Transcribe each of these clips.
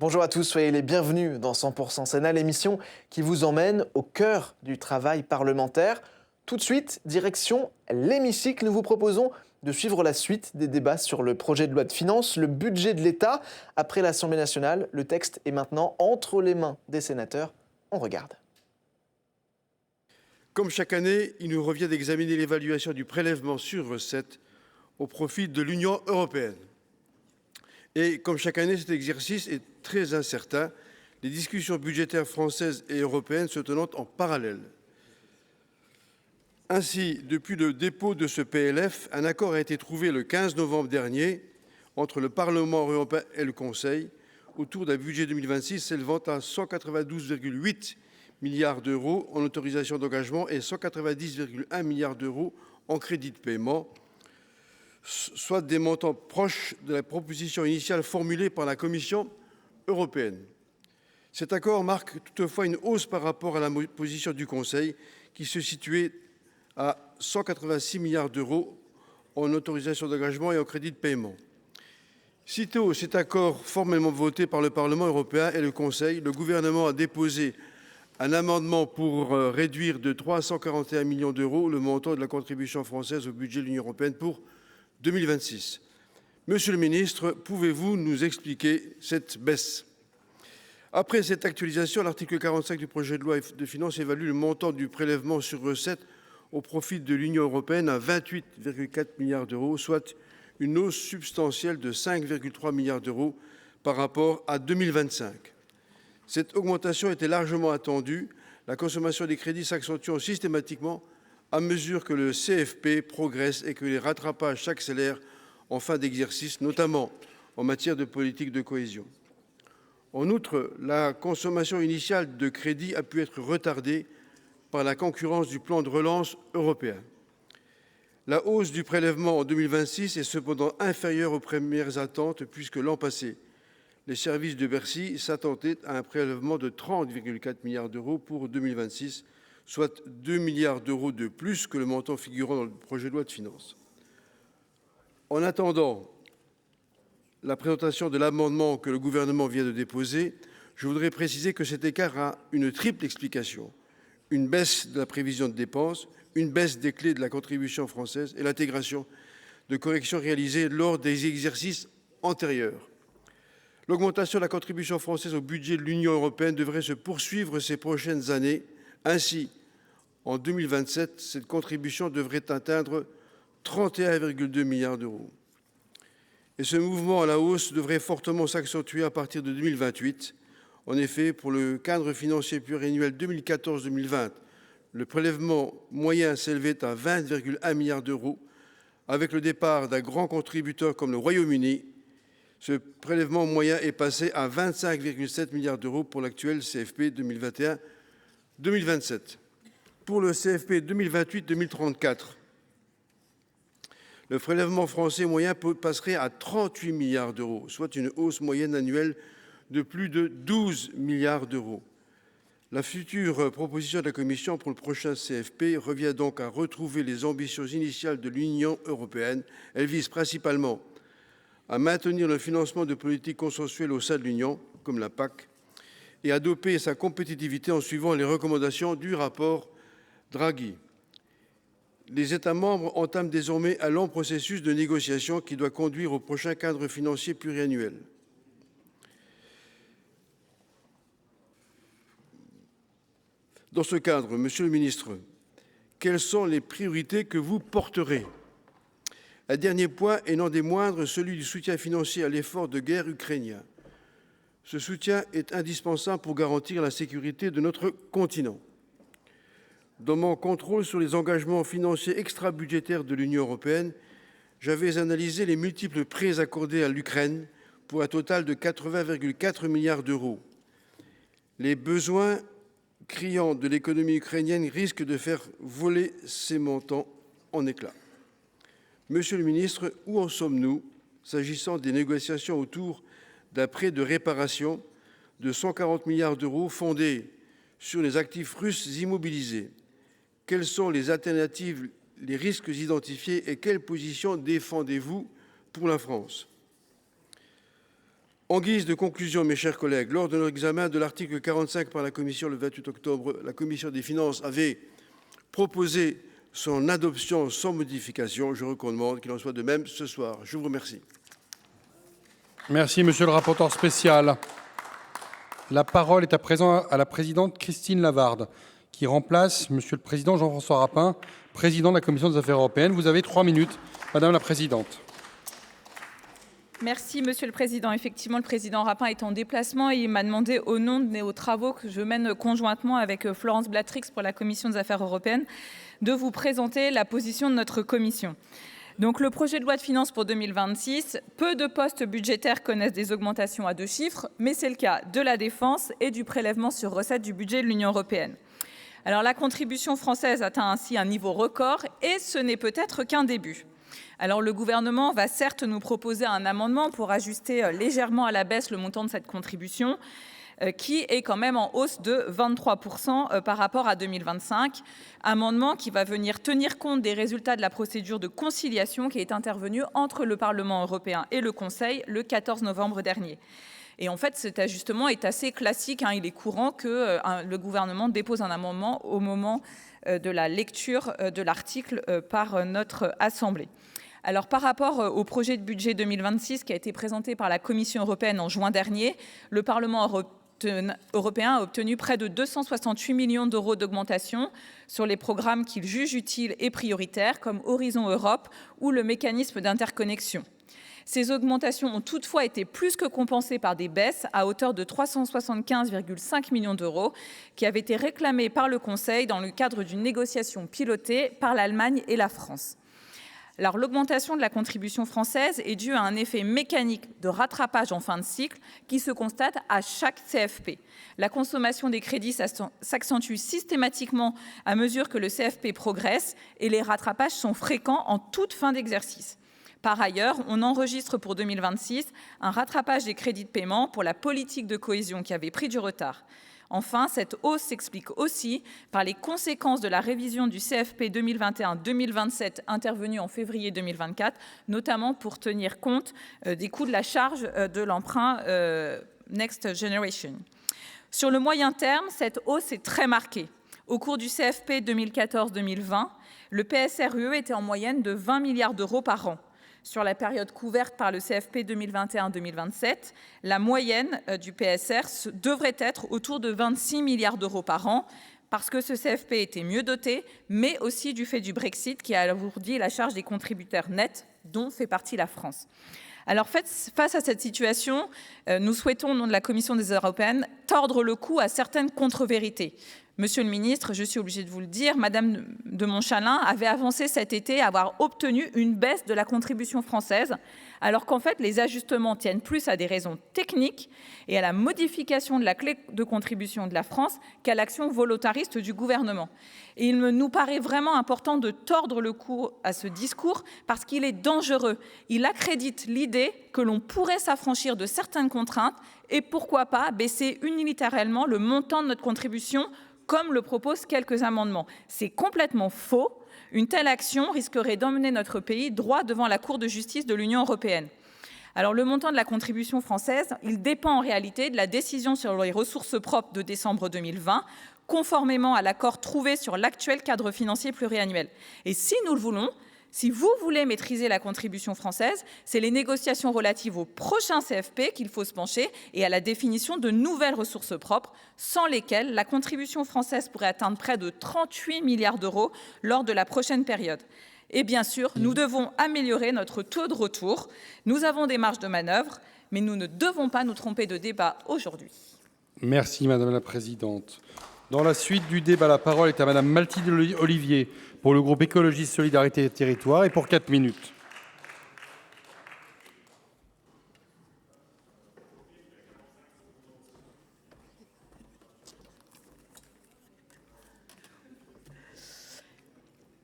Bonjour à tous, soyez les bienvenus dans 100% Sénat, l'émission qui vous emmène au cœur du travail parlementaire. Tout de suite, direction l'hémicycle, nous vous proposons de suivre la suite des débats sur le projet de loi de finances, le budget de l'État. Après l'Assemblée nationale, le texte est maintenant entre les mains des sénateurs. On regarde. Comme chaque année, il nous revient d'examiner l'évaluation du prélèvement sur recettes au profit de l'Union européenne. Et comme chaque année, cet exercice est très incertain, les discussions budgétaires françaises et européennes se tenant en parallèle. Ainsi, depuis le dépôt de ce PLF, un accord a été trouvé le 15 novembre dernier entre le Parlement européen et le Conseil autour d'un budget 2026 s'élevant à 192,8 milliards d'euros en autorisations d'engagement et 190,1 milliards d'euros en crédits de paiement, soit des montants proches de la proposition initiale formulée par la Commission européenne. Cet accord marque toutefois une hausse par rapport à la position du Conseil qui se situait à 186 milliards d'euros en autorisations d'engagement et en crédits de paiement. Sitôt cet accord formellement voté par le Parlement européen et le Conseil, le gouvernement a déposé un amendement pour réduire de 341 millions d'euros le montant de la contribution française au budget de l'Union européenne pour 2026. Monsieur le ministre, pouvez-vous nous expliquer cette baisse ? Après cette actualisation, l'article 45 du projet de loi de finances évalue le montant du prélèvement sur recettes au profit de l'Union européenne à 28,4 milliards d'euros, soit une hausse substantielle de 5,3 milliards d'euros par rapport à 2025. Cette augmentation était largement attendue. La consommation des crédits s'accentuant systématiquement à mesure que le CFP progresse et que les rattrapages s'accélèrent en fin d'exercice, notamment en matière de politique de cohésion. En outre, la consommation initiale de crédits a pu être retardée par la concurrence du plan de relance européen. La hausse du prélèvement en 2026 est cependant inférieure aux premières attentes puisque l'an passé, les services de Bercy s'attendaient à un prélèvement de 30,4 milliards d'euros pour 2026, soit 2 milliards d'euros de plus que le montant figurant dans le projet de loi de finances. En attendant la présentation de l'amendement que le gouvernement vient de déposer, je voudrais préciser que cet écart a une triple explication. Une baisse de la prévision de dépenses, une baisse des clés de la contribution française et l'intégration de corrections réalisées lors des exercices antérieurs. L'augmentation de la contribution française au budget de l'Union européenne devrait se poursuivre ces prochaines années. Ainsi, en 2027, cette contribution devrait atteindre 31,2 milliards d'euros. Et ce mouvement à la hausse devrait fortement s'accentuer à partir de 2028. En effet, pour le cadre financier pluriannuel 2014-2020, le prélèvement moyen s'élevait à 20,1 milliards d'euros. Avec le départ d'un grand contributeur comme le Royaume-Uni, ce prélèvement moyen est passé à 25,7 milliards d'euros pour l'actuel CFP 2021-2027. Pour le CFP 2028-2034, le prélèvement français moyen passerait à 38 milliards d'euros, soit une hausse moyenne annuelle de plus de 12 milliards d'euros. La future proposition de la Commission pour le prochain CFP revient donc à retrouver les ambitions initiales de l'Union européenne. Elle vise principalement à maintenir le financement de politiques consensuelles au sein de l'Union, comme la PAC, et à doper sa compétitivité en suivant les recommandations du rapport Draghi. Les États membres entament désormais un long processus de négociation qui doit conduire au prochain cadre financier pluriannuel. Dans ce cadre, Monsieur le ministre, quelles sont les priorités que vous porterez ? Un dernier point, et non des moindres, celui du soutien financier à l'effort de guerre ukrainien. Ce soutien est indispensable pour garantir la sécurité de notre continent. Dans mon contrôle sur les engagements financiers extra-budgétaires de l'Union européenne, j'avais analysé les multiples prêts accordés à l'Ukraine pour un total de 80,4 milliards d'euros. Les besoins criants de l'économie ukrainienne risquent de faire voler ces montants en éclats. Monsieur le ministre, où en sommes-nous s'agissant des négociations autour d'un prêt de réparation de 140 milliards d'euros fondé sur les actifs russes immobilisés? Quelles sont les alternatives, les risques identifiés et quelle position défendez-vous pour la France? En guise de conclusion, mes chers collègues, lors de l'examen de l'article 45 par la Commission le 28 octobre, la Commission des finances avait proposé son adoption sans modification. Je recommande qu'il en soit de même ce soir. Je vous remercie. Merci, monsieur le rapporteur spécial. La parole est à présent à la présidente Christine Lavarde, qui remplace monsieur le président Jean-François Rapin, président de la Commission des affaires européennes. Vous avez 3 minutes, madame la présidente. Merci, Monsieur le Président. Effectivement, le Président Rapin est en déplacement et il m'a demandé, au nom de nos travaux que je mène conjointement avec Florence Blatrix pour la Commission des Affaires européennes, de vous présenter la position de notre Commission. Donc, le projet de loi de finances pour 2026, peu de postes budgétaires connaissent des augmentations à 2 chiffres, mais c'est le cas de la défense et du prélèvement sur recettes du budget de l'Union européenne. Alors, la contribution française atteint ainsi un niveau record et ce n'est peut-être qu'un début. Alors le gouvernement va certes nous proposer un amendement pour ajuster légèrement à la baisse le montant de cette contribution qui est quand même en hausse de 23% par rapport à 2025. Amendement qui va venir tenir compte des résultats de la procédure de conciliation qui est intervenue entre le Parlement européen et le Conseil le 14 novembre dernier. Et en fait, cet ajustement est assez classique. Il est courant que le gouvernement dépose un amendement au moment de la lecture de l'article par notre Assemblée. Alors, par rapport au projet de budget 2026 qui a été présenté par la Commission européenne en juin dernier, le Parlement européen a obtenu près de 268 millions d'euros d'augmentation sur les programmes qu'il juge utiles et prioritaires, comme Horizon Europe ou le mécanisme d'interconnexion. Ces augmentations ont toutefois été plus que compensées par des baisses à hauteur de 375,5 millions d'euros qui avaient été réclamées par le Conseil dans le cadre d'une négociation pilotée par l'Allemagne et la France. Alors, l'augmentation de la contribution française est due à un effet mécanique de rattrapage en fin de cycle qui se constate à chaque CFP. La consommation des crédits s'accentue systématiquement à mesure que le CFP progresse et les rattrapages sont fréquents en toute fin d'exercice. Par ailleurs, on enregistre pour 2026 un rattrapage des crédits de paiement pour la politique de cohésion qui avait pris du retard. Enfin, cette hausse s'explique aussi par les conséquences de la révision du CFP 2021-2027 intervenue en février 2024, notamment pour tenir compte des coûts de la charge de l'emprunt Next Generation. Sur le moyen terme, cette hausse est très marquée. Au cours du CFP 2014-2020, le PSRUE était en moyenne de 20 milliards d'euros par an. Sur la période couverte par le CFP 2021-2027, la moyenne du PSR devrait être autour de 26 milliards d'euros par an, parce que ce CFP était mieux doté, mais aussi du fait du Brexit qui a alourdi la charge des contributeurs nets, dont fait partie la France. Alors, face à cette situation, nous souhaitons, au nom de la Commission des Affaires européennes, tordre le cou à certaines contre-vérités. Monsieur le ministre, je suis obligée de vous le dire, Madame de Montchalin avait avancé cet été avoir obtenu une baisse de la contribution française, alors qu'en fait, les ajustements tiennent plus à des raisons techniques et à la modification de la clé de contribution de la France qu'à l'action volontariste du gouvernement. Et il nous paraît vraiment important de tordre le cou à ce discours parce qu'il est dangereux. Il accrédite l'idée que l'on pourrait s'affranchir de certaines contraintes et pourquoi pas baisser unilatéralement le montant de notre contribution comme le proposent quelques amendements. C'est complètement faux. Une telle action risquerait d'emmener notre pays droit devant la Cour de justice de l'Union européenne. Alors, le montant de la contribution française, il dépend en réalité de la décision sur les ressources propres de décembre 2020, conformément à l'accord trouvé sur l'actuel cadre financier pluriannuel. Et si nous le voulons, si vous voulez maîtriser la contribution française, c'est les négociations relatives au prochain CFP qu'il faut se pencher et à la définition de nouvelles ressources propres, sans lesquelles la contribution française pourrait atteindre près de 38 milliards d'euros lors de la prochaine période. Et bien sûr, nous devons améliorer notre taux de retour. Nous avons des marges de manœuvre, mais nous ne devons pas nous tromper de débat aujourd'hui. Merci, Madame la Présidente. Dans la suite du débat, la parole est à Madame Mathilde Olivier pour le groupe Écologiste Solidarité et Territoires et pour 4 minutes.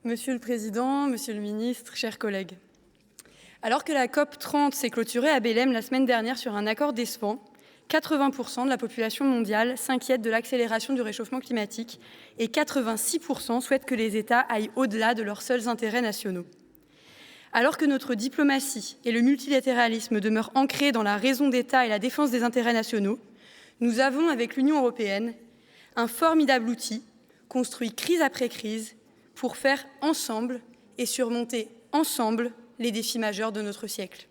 Monsieur le Président, Monsieur le Ministre, chers collègues. Alors que la COP30 s'est clôturée à Belém la semaine dernière sur un accord décevant, 80% de la population mondiale s'inquiète de l'accélération du réchauffement climatique et 86% souhaitent que les États aillent au-delà de leurs seuls intérêts nationaux. Alors que notre diplomatie et le multilatéralisme demeurent ancrés dans la raison d'État et la défense des intérêts nationaux, nous avons, avec l'Union européenne, un formidable outil construit crise après crise pour faire ensemble et surmonter ensemble les défis majeurs de notre siècle.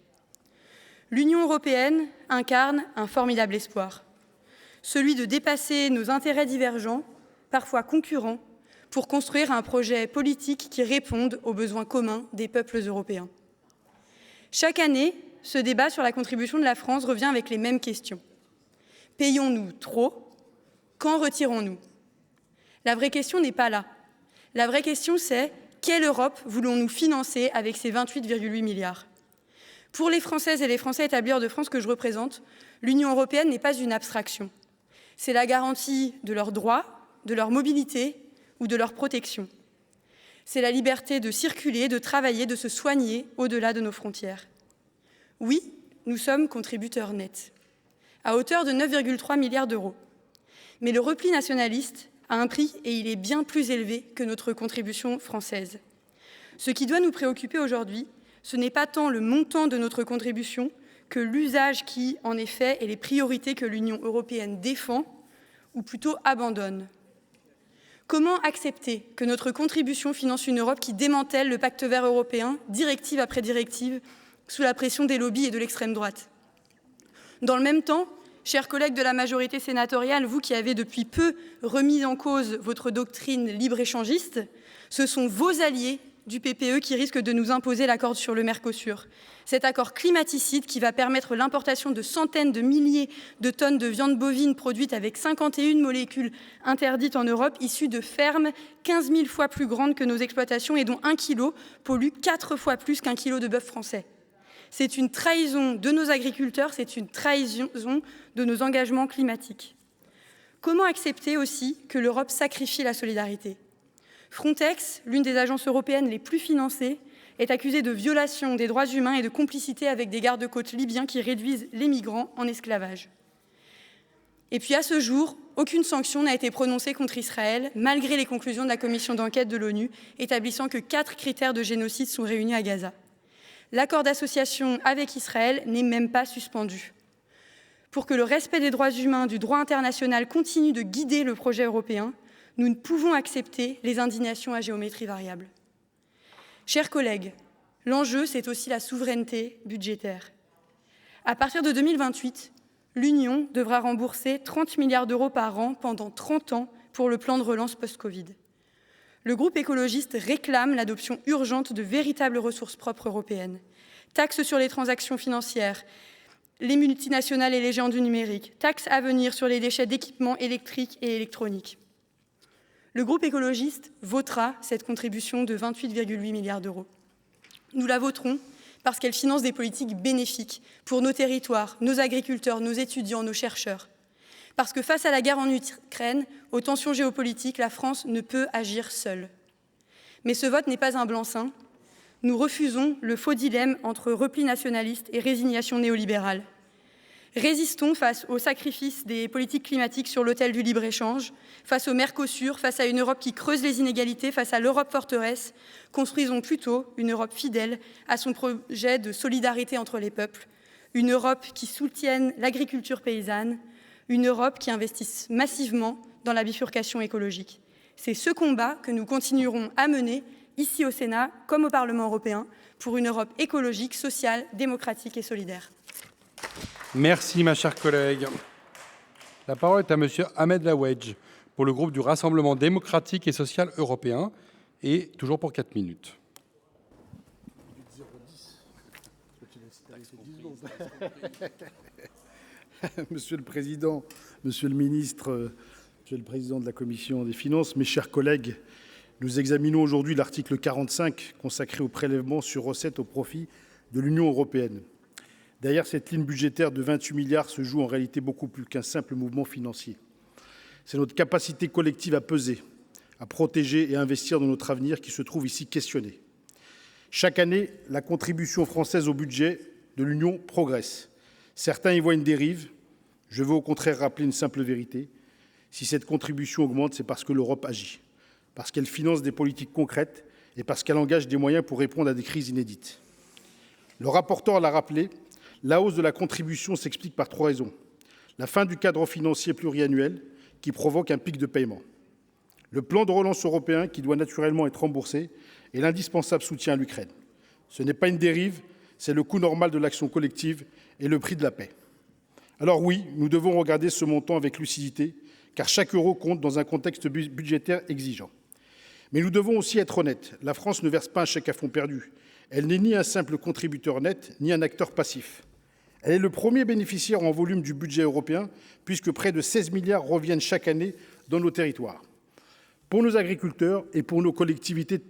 L'Union européenne incarne un formidable espoir, celui de dépasser nos intérêts divergents, parfois concurrents, pour construire un projet politique qui réponde aux besoins communs des peuples européens. Chaque année, ce débat sur la contribution de la France revient avec les mêmes questions. Payons-nous trop? Quand retirons-nous? La vraie question n'est pas là. La vraie question, c'est quelle Europe voulons-nous financer avec ces 28,8 milliards? Pour les Françaises et les Français établis hors de France que je représente, l'Union européenne n'est pas une abstraction. C'est la garantie de leurs droits, de leur mobilité ou de leur protection. C'est la liberté de circuler, de travailler, de se soigner au-delà de nos frontières. Oui, nous sommes contributeurs nets, à hauteur de 9,3 milliards d'euros. Mais le repli nationaliste a un prix et il est bien plus élevé que notre contribution française. Ce qui doit nous préoccuper aujourd'hui, ce n'est pas tant le montant de notre contribution que l'usage qui en est fait et les priorités que l'Union européenne défend, ou plutôt abandonne. Comment accepter que notre contribution finance une Europe qui démantèle le pacte vert européen, directive après directive, sous la pression des lobbies et de l'extrême droite? Dans le même temps, chers collègues de la majorité sénatoriale, vous qui avez depuis peu remis en cause votre doctrine libre-échangiste, ce sont vos alliés du PPE qui risquent de nous imposer l'accord sur le Mercosur. Cet accord climaticide qui va permettre l'importation de centaines de milliers de tonnes de viande bovine produite avec 51 molécules interdites en Europe, issues de fermes 15 000 fois plus grandes que nos exploitations et dont 1 kilo pollue 4 fois plus qu'1 kilo de bœuf français. C'est une trahison de nos agriculteurs, c'est une trahison de nos engagements climatiques. Comment accepter aussi que l'Europe sacrifie la solidarité? Frontex, l'une des agences européennes les plus financées, est accusée de violation des droits humains et de complicité avec des gardes-côtes libyens qui réduisent les migrants en esclavage. Et puis à ce jour, aucune sanction n'a été prononcée contre Israël, malgré les conclusions de la commission d'enquête de l'ONU, établissant que 4 critères de génocide sont réunis à Gaza. L'accord d'association avec Israël n'est même pas suspendu. Pour que le respect des droits humains, du droit international continue de guider le projet européen, nous ne pouvons accepter les indignations à géométrie variable. Chers collègues, l'enjeu, c'est aussi la souveraineté budgétaire. À partir de 2028, l'Union devra rembourser 30 milliards d'euros par an pendant 30 ans pour le plan de relance post-Covid. Le groupe écologiste réclame l'adoption urgente de véritables ressources propres européennes. Taxes sur les transactions financières, les multinationales et les géants du numérique, taxes à venir sur les déchets d'équipements électriques et électroniques. Le groupe écologiste votera cette contribution de 28,8 milliards d'euros. Nous la voterons parce qu'elle finance des politiques bénéfiques pour nos territoires, nos agriculteurs, nos étudiants, nos chercheurs. Parce que face à la guerre en Ukraine, aux tensions géopolitiques, la France ne peut agir seule. Mais ce vote n'est pas un blanc-seing. Nous refusons le faux dilemme entre repli nationaliste et résignation néolibérale. Résistons face au sacrifice des politiques climatiques sur l'autel du libre-échange, face au Mercosur, face à une Europe qui creuse les inégalités, face à l'Europe forteresse. Construisons plutôt une Europe fidèle à son projet de solidarité entre les peuples, une Europe qui soutienne l'agriculture paysanne, une Europe qui investisse massivement dans la bifurcation écologique. C'est ce combat que nous continuerons à mener ici au Sénat comme au Parlement européen pour une Europe écologique, sociale, démocratique et solidaire. Merci, ma chère collègue. La parole est à Monsieur Ahmed Lawedge pour le groupe du Rassemblement démocratique et social européen, et toujours pour 4 minutes. Monsieur le Président, Monsieur le Ministre, Monsieur le Président de la Commission des Finances, mes chers collègues, nous examinons aujourd'hui l'article 45 consacré au prélèvement sur recettes au profit de l'Union européenne. Derrière cette ligne budgétaire de 28 milliards se joue en réalité beaucoup plus qu'un simple mouvement financier. C'est notre capacité collective à peser, à protéger et à investir dans notre avenir qui se trouve ici questionnée. Chaque année, la contribution française au budget de l'Union progresse. Certains y voient une dérive. Je veux au contraire rappeler une simple vérité. Si cette contribution augmente, c'est parce que l'Europe agit, parce qu'elle finance des politiques concrètes et parce qu'elle engage des moyens pour répondre à des crises inédites. Le rapporteur l'a rappelé, la hausse de la contribution s'explique par 3 raisons. La fin du cadre financier pluriannuel qui provoque un pic de paiement. Le plan de relance européen qui doit naturellement être remboursé et l'indispensable soutien à l'Ukraine. Ce n'est pas une dérive, c'est le coût normal de l'action collective et le prix de la paix. Alors oui, nous devons regarder ce montant avec lucidité, car chaque euro compte dans un contexte budgétaire exigeant. Mais nous devons aussi être honnêtes, la France ne verse pas un chèque à fonds perdu. Elle n'est ni un simple contributeur net, ni un acteur passif. Elle est le premier bénéficiaire en volume du budget européen, puisque près de 16 milliards reviennent chaque année dans nos territoires. Pour nos agriculteurs et pour nos collectivités,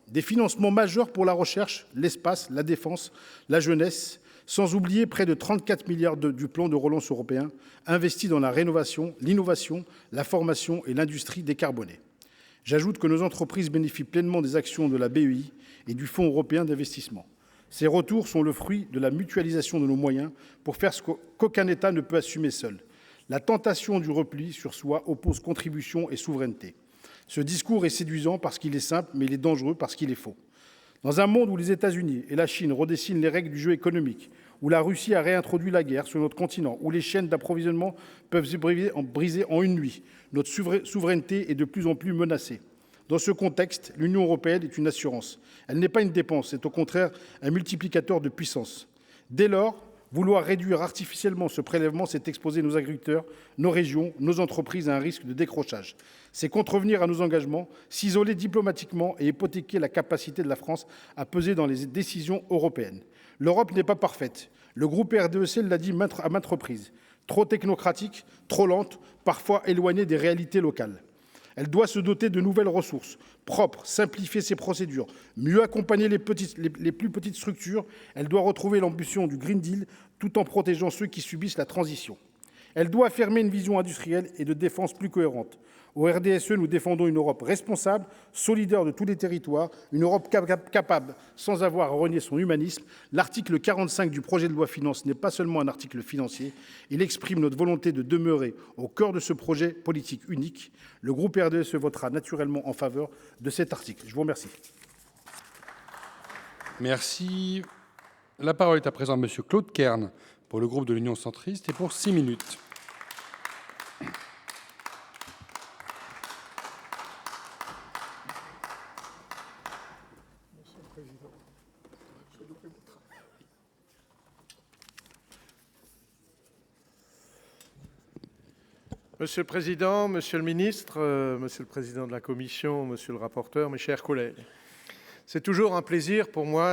des financements majeurs pour la recherche, l'espace, la défense, la jeunesse, sans oublier près de 34 milliards du plan de relance européen, investis dans la rénovation, l'innovation, la formation et l'industrie décarbonée. J'ajoute que nos entreprises bénéficient pleinement des actions de la BEI et du Fonds européen d'investissement. Ces retours sont le fruit de la mutualisation de nos moyens pour faire ce qu'aucun État ne peut assumer seul. La tentation du repli sur soi oppose contribution et souveraineté. Ce discours est séduisant parce qu'il est simple, mais il est dangereux parce qu'il est faux. Dans un monde où les États-Unis et la Chine redessinent les règles du jeu économique, où la Russie a réintroduit la guerre sur notre continent, où les chaînes d'approvisionnement peuvent se briser en une nuit, notre souveraineté est de plus en plus menacée. Dans ce contexte, l'Union européenne est une assurance. Elle n'est pas une dépense, c'est au contraire un multiplicateur de puissance. Dès lors, vouloir réduire artificiellement ce prélèvement, c'est exposer nos agriculteurs, nos régions, nos entreprises à un risque de décrochage. C'est contrevenir à nos engagements, s'isoler diplomatiquement et hypothéquer la capacité de la France à peser dans les décisions européennes. L'Europe n'est pas parfaite. Le groupe RDEC l'a dit à maintes reprises. Trop technocratique, trop lente, parfois éloignée des réalités locales. Elle doit se doter de nouvelles ressources propres, simplifier ses procédures, mieux accompagner les plus petites structures. Elle doit retrouver l'ambition du Green Deal tout en protégeant ceux qui subissent la transition. Elle doit affirmer une vision industrielle et de défense plus cohérente. Au RDSE, nous défendons une Europe responsable, solidaire de tous les territoires, une Europe capable, sans avoir à renier son humanisme. L'article 45 du projet de loi finances n'est pas seulement un article financier, il exprime notre volonté de demeurer au cœur de ce projet politique unique. Le groupe RDSE votera naturellement en faveur de cet article. Je vous remercie. Merci. La parole est à présent à M. Claude Kern pour le groupe de l'Union centriste et pour 6 minutes. Monsieur le Président, Monsieur le Ministre, Monsieur le Président de la Commission, Monsieur le rapporteur, mes chers collègues, c'est toujours un plaisir pour moi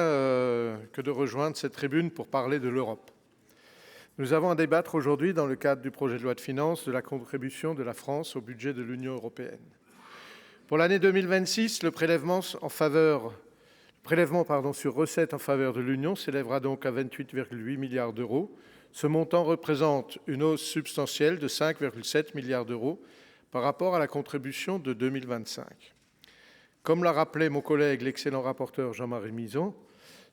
que de rejoindre cette tribune pour parler de l'Europe. Nous avons à débattre aujourd'hui, dans le cadre du projet de loi de finances, de la contribution de la France au budget de l'Union européenne. Pour l'année 2026, le prélèvement sur recettes en faveur de l'Union s'élèvera donc à 28,8 milliards d'euros. Ce montant représente une hausse substantielle de 5,7 milliards d'euros par rapport à la contribution de 2025. Comme l'a rappelé mon collègue, l'excellent rapporteur Jean-Marie Mizzon,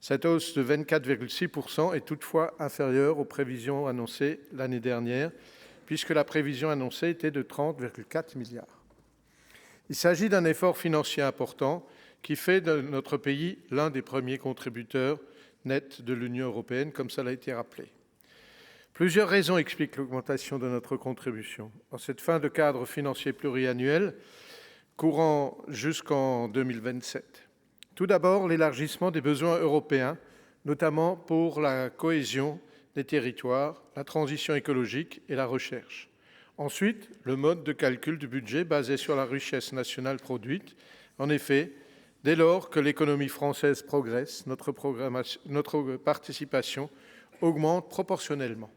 cette hausse de 24,6% est toutefois inférieure aux prévisions annoncées l'année dernière, puisque la prévision annoncée était de 30,4 milliards. Il s'agit d'un effort financier important qui fait de notre pays l'un des premiers contributeurs nets de l'Union européenne, comme cela a été rappelé. Plusieurs raisons expliquent l'augmentation de notre contribution. En cette fin de cadre financier pluriannuel courant jusqu'en 2027. Tout d'abord, l'élargissement des besoins européens, notamment pour la cohésion des territoires, la transition écologique et la recherche. Ensuite, le mode de calcul du budget basé sur la richesse nationale produite. En effet, dès lors que l'économie française progresse, notre participation augmente proportionnellement.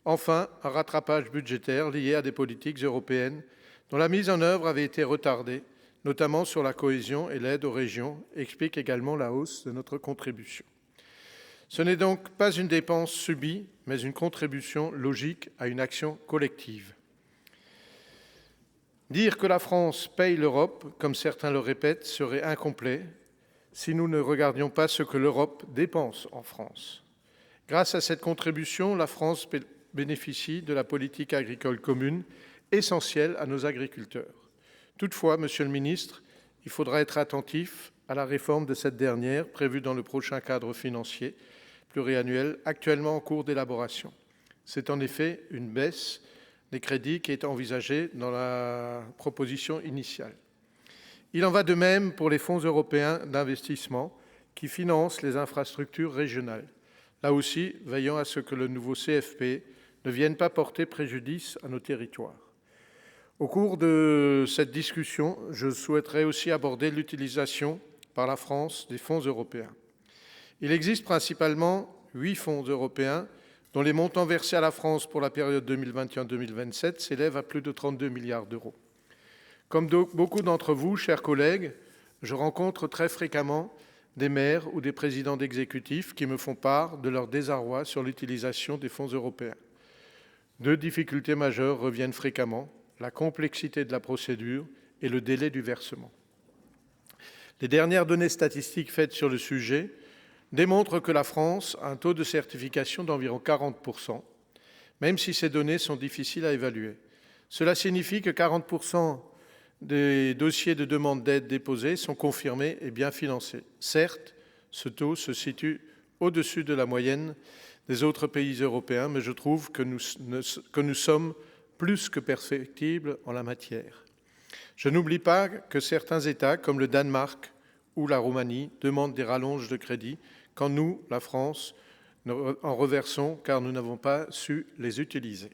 Enfin, un rattrapage budgétaire lié à des politiques européennes dont la mise en œuvre avait été retardée, notamment sur la cohésion et l'aide aux régions, explique également la hausse de notre contribution. Ce n'est donc pas une dépense subie, mais une contribution logique à une action collective. Dire que la France paye l'Europe, comme certains le répètent, serait incomplet si nous ne regardions pas ce que l'Europe dépense en France. Grâce à cette contribution, la France bénéficie de la politique agricole commune, essentielle à nos agriculteurs. Toutefois, Monsieur le Ministre, il faudra être attentif à la réforme de cette dernière prévue dans le prochain cadre financier pluriannuel actuellement en cours d'élaboration. C'est en effet une baisse des crédits qui est envisagée dans la proposition initiale. Il en va de même pour les fonds européens d'investissement qui financent les infrastructures régionales. Là aussi, veillant à ce que le nouveau CFP ne vienne pas porter préjudice à nos territoires. Au cours de cette discussion, je souhaiterais aussi aborder l'utilisation par la France des fonds européens. Il existe principalement 8 fonds européens dont les montants versés à la France pour la période 2021-2027 s'élèvent à plus de 32 milliards d'euros. Comme beaucoup d'entre vous, chers collègues, je rencontre très fréquemment des maires ou des présidents d'exécutifs qui me font part de leur désarroi sur l'utilisation des fonds européens. 2 difficultés majeures reviennent fréquemment, la complexité de la procédure et le délai du versement. Les dernières données statistiques faites sur le sujet démontrent que la France a un taux de certification d'environ 40%, même si ces données sont difficiles à évaluer. Cela signifie que 40% des dossiers de demande d'aide déposés sont confirmés et bien financés. Certes, ce taux se situe au-dessus de la moyenne des autres pays européens, mais je trouve que nous sommes plus que perfectibles en la matière. Je n'oublie pas que certains États, comme le Danemark ou la Roumanie, demandent des rallonges de crédit, quand nous, la France, en reversons car nous n'avons pas su les utiliser.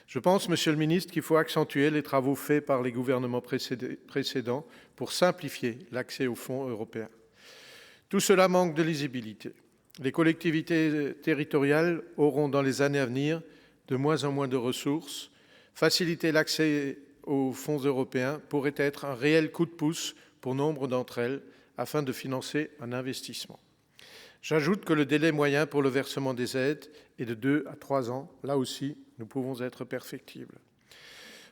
Je pense, Monsieur le Ministre, qu'il faut accentuer les travaux faits par les gouvernements précédents pour simplifier l'accès aux fonds européens. Tout cela manque de lisibilité. Les collectivités territoriales auront dans les années à venir de moins en moins de ressources. Faciliter l'accès aux fonds européens pourrait être un réel coup de pouce pour nombre d'entre elles afin de financer un investissement. J'ajoute que le délai moyen pour le versement des aides est de 2 à 3 ans. Là aussi, nous pouvons être perfectibles.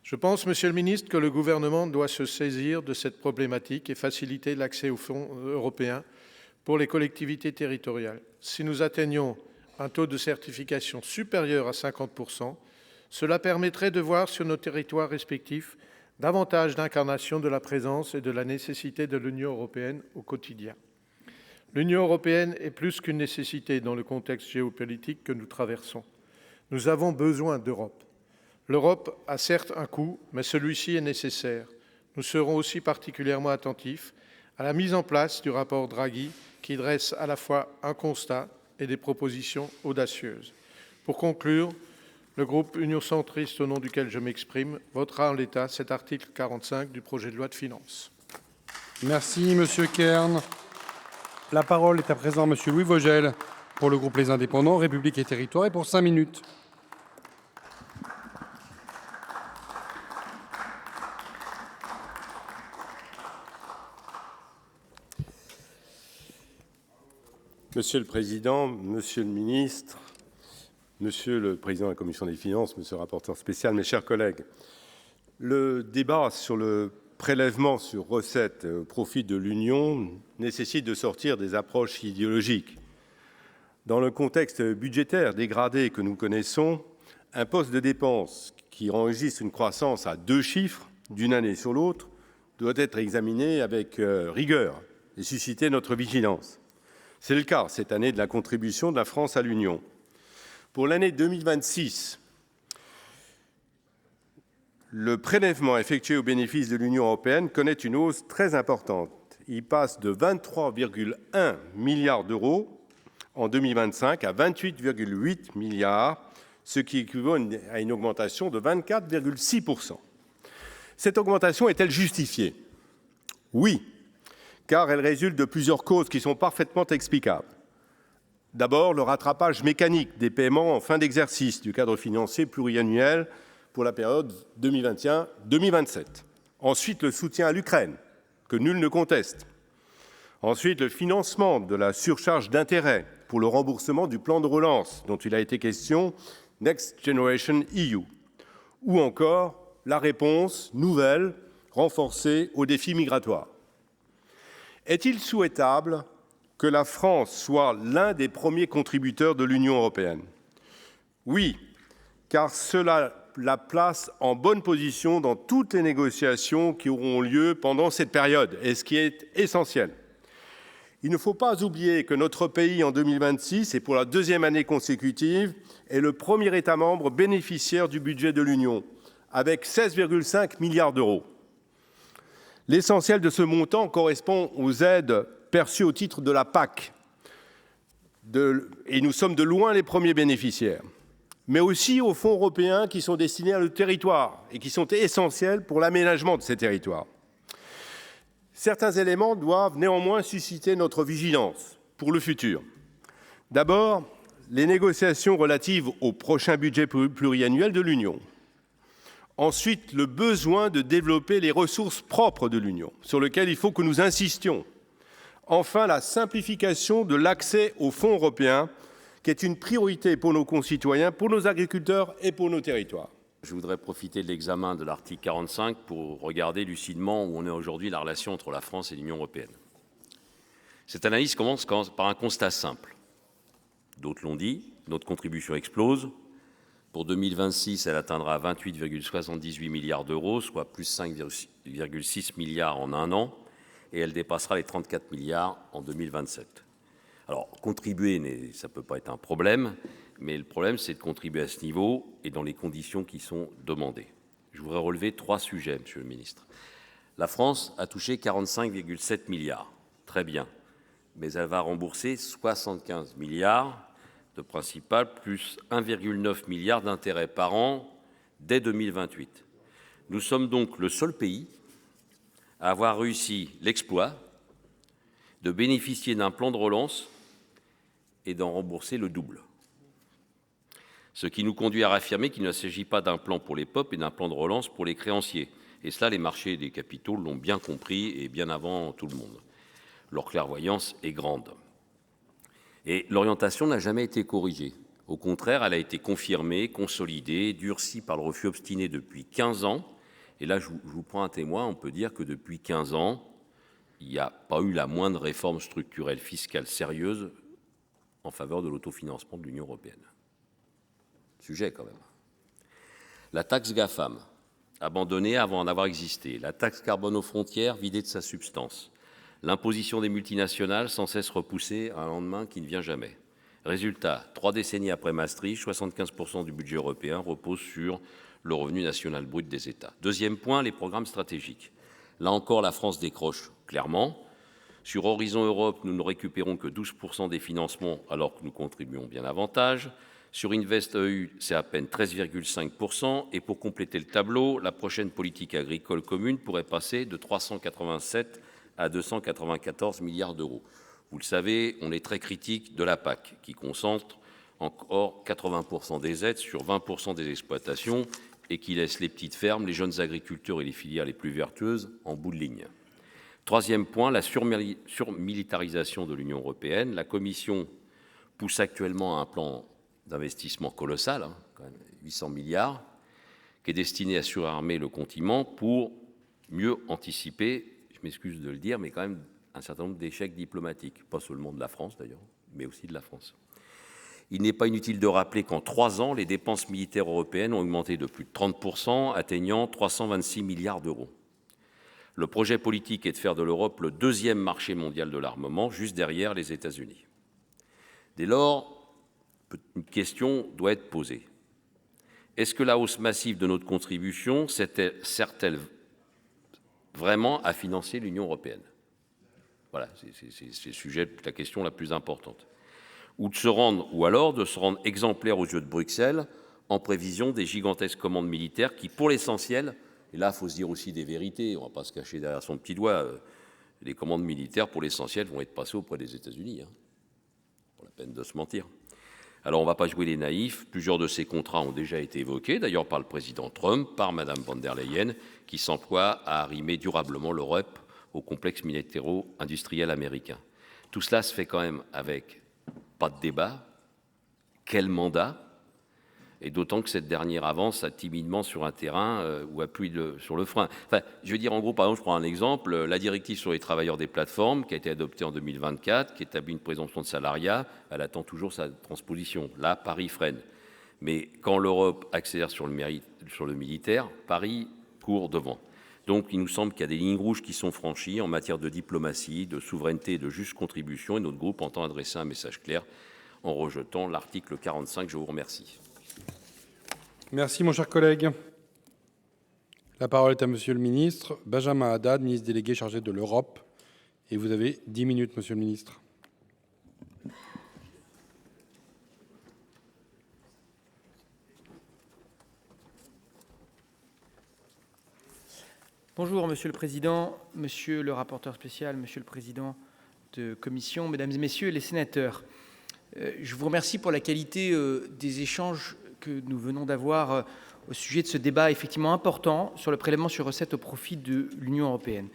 Je pense, Monsieur le Ministre, que le gouvernement doit se saisir de cette problématique et faciliter l'accès aux fonds européens pour les collectivités territoriales. Si nous atteignons un taux de certification supérieur à 50%, cela permettrait de voir sur nos territoires respectifs davantage d'incarnation de la présence et de la nécessité de l'Union européenne au quotidien. L'Union européenne est plus qu'une nécessité dans le contexte géopolitique que nous traversons. Nous avons besoin d'Europe. L'Europe a certes un coût, mais celui-ci est nécessaire. Nous serons aussi particulièrement attentifs à la mise en place du rapport Draghi qui dresse à la fois un constat et des propositions audacieuses. Pour conclure, le groupe Union centriste, au nom duquel je m'exprime, votera en l'état cet article 45 du projet de loi de finances. Merci, Monsieur Kern. La parole est à présent à Monsieur Louis Vogel pour le groupe Les Indépendants, République et Territoires, et pour 5 minutes. Monsieur le Président, Monsieur le Ministre, Monsieur le Président de la Commission des Finances, Monsieur le rapporteur spécial, mes chers collègues, le débat sur le prélèvement sur recettes au profit de l'Union nécessite de sortir des approches idéologiques. Dans le contexte budgétaire dégradé que nous connaissons, un poste de dépense qui enregistre une croissance à 2 chiffres d'une année sur l'autre doit être examiné avec rigueur et susciter notre vigilance. C'est le cas cette année de la contribution de la France à l'Union. Pour l'année 2026, le prélèvement effectué au bénéfice de l'Union européenne connaît une hausse très importante. Il passe de 23,1 milliards d'euros en 2025 à 28,8 milliards, ce qui équivaut à une augmentation de 24,6%. Cette augmentation est-elle justifiée? Oui, car elle résulte de plusieurs causes qui sont parfaitement explicables. D'abord, le rattrapage mécanique des paiements en fin d'exercice du cadre financier pluriannuel pour la période 2021-2027. Ensuite, le soutien à l'Ukraine, que nul ne conteste. Ensuite, le financement de la surcharge d'intérêt pour le remboursement du plan de relance dont il a été question, Next Generation EU. Ou encore la réponse nouvelle, renforcée aux défis migratoires. Est-il souhaitable que la France soit l'un des premiers contributeurs de l'Union européenne? Oui, car cela la place en bonne position dans toutes les négociations qui auront lieu pendant cette période, et ce qui est essentiel. Il ne faut pas oublier que notre pays, en 2026, et pour la deuxième année consécutive, est le premier État membre bénéficiaire du budget de l'Union, avec 16,5 milliards d'euros. L'essentiel de ce montant correspond aux aides perçues au titre de la PAC, et nous sommes de loin les premiers bénéficiaires, mais aussi aux fonds européens qui sont destinés à nos territoires et qui sont essentiels pour l'aménagement de ces territoires. Certains éléments doivent néanmoins susciter notre vigilance pour le futur. D'abord, les négociations relatives au prochain budget pluriannuel de l'Union. Ensuite, le besoin de développer les ressources propres de l'Union, sur lequel il faut que nous insistions. Enfin, la simplification de l'accès aux fonds européens, qui est une priorité pour nos concitoyens, pour nos agriculteurs et pour nos territoires. Je voudrais profiter de l'examen de l'article 45 pour regarder lucidement où on est aujourd'hui la relation entre la France et l'Union européenne. Cette analyse commence par un constat simple. D'autres l'ont dit, notre contribution explose. Pour 2026, elle atteindra 28,78 milliards d'euros, soit plus 5,6 milliards en un an, et elle dépassera les 34 milliards en 2027. Alors, contribuer, ça ne peut pas être un problème, mais le problème, c'est de contribuer à ce niveau et dans les conditions qui sont demandées. Je voudrais relever 3 sujets, Monsieur le Ministre. La France a touché 45,7 milliards, très bien, mais elle va rembourser 75 milliards de principal, plus 1,9 milliard d'intérêts par an dès 2028. Nous sommes donc le seul pays à avoir réussi l'exploit de bénéficier d'un plan de relance et d'en rembourser le double. Ce qui nous conduit à réaffirmer qu'il ne s'agit pas d'un plan pour les POP et d'un plan de relance pour les créanciers. Et cela, les marchés des capitaux l'ont bien compris et bien avant tout le monde. Leur clairvoyance est grande. Et l'orientation n'a jamais été corrigée. Au contraire, elle a été confirmée, consolidée, durcie par le refus obstiné depuis 15 ans. Et là, je vous prends un témoin, on peut dire que depuis 15 ans, il n'y a pas eu la moindre réforme structurelle fiscale sérieuse en faveur de l'autofinancement de l'Union européenne. Sujet quand même. La taxe GAFAM, abandonnée avant d'avoir existé. La taxe carbone aux frontières, vidée de sa substance. L'imposition des multinationales sans cesse repoussée à un lendemain qui ne vient jamais. Résultat, 3 décennies après Maastricht, 75% du budget européen repose sur le revenu national brut des États. Deuxième point, les programmes stratégiques. Là encore, la France décroche clairement. Sur Horizon Europe, nous ne récupérons que 12% des financements alors que nous contribuons bien davantage. Sur InvestEU, c'est à peine 13,5%. Et pour compléter le tableau, la prochaine politique agricole commune pourrait passer de 387 à 294 milliards d'euros. Vous le savez, on est très critique de la PAC, qui concentre encore 80% des aides sur 20% des exploitations et qui laisse les petites fermes, les jeunes agriculteurs et les filières les plus vertueuses en bout de ligne. Troisième point, la surmilitarisation de l'Union européenne. La Commission pousse actuellement à un plan d'investissement colossal, quand même 800 milliards, qui est destiné à surarmer le continent pour mieux anticiper, je m'excuse de le dire, mais quand même un certain nombre d'échecs diplomatiques, pas seulement de la France d'ailleurs, mais aussi de la France. Il n'est pas inutile de rappeler qu'en 3 ans, les dépenses militaires européennes ont augmenté de plus de 30%, atteignant 326 milliards d'euros. Le projet politique est de faire de l'Europe le 2e marché mondial de l'armement, juste derrière les États-Unis. Dès lors, une question doit être posée. Est-ce que la hausse massive de notre contribution sert-elle vraiment à financer l'Union européenne? Voilà, c'est le sujet, la question la plus importante. Ou alors de se rendre exemplaire aux yeux de Bruxelles en prévision des gigantesques commandes militaires qui, pour l'essentiel, et là, il faut se dire aussi des vérités, on ne va pas se cacher derrière son petit doigt, les commandes militaires, pour l'essentiel, vont être passées auprès des États-Unis, pour la peine de se mentir. Alors, on ne va pas jouer les naïfs, plusieurs de ces contrats ont déjà été évoqués, d'ailleurs par le président Trump, par Mme von der Leyen, qui s'emploie à arrimer durablement l'Europe au complexe militaro-industriel américain. Tout cela se fait quand même avec pas de débat, quel mandat, et d'autant que cette dernière avance timidement sur un terrain où appuie sur le frein. Enfin, je veux dire, en gros, par exemple, je prends un exemple, la directive sur les travailleurs des plateformes, qui a été adoptée en 2024, qui établit une présomption de salariat, elle attend toujours sa transposition. Là, Paris freine. Mais quand l'Europe accélère sur le sur le militaire, Paris court devant. Donc, il nous semble qu'il y a des lignes rouges qui sont franchies en matière de diplomatie, de souveraineté et de juste contribution. Et notre groupe entend adresser un message clair en rejetant l'article 45. Je vous remercie. Merci, mon cher collègue. La parole est à Monsieur le ministre Benjamin Haddad, ministre délégué chargé de l'Europe. Et vous avez 10 minutes, Monsieur le ministre. Bonjour, Monsieur le Président, Monsieur le rapporteur spécial, Monsieur le Président de Commission, Mesdames et Messieurs les sénateurs. Je vous remercie pour la qualité des échanges que nous venons d'avoir au sujet de ce débat effectivement important sur le prélèvement sur recettes au profit de l'Union européenne.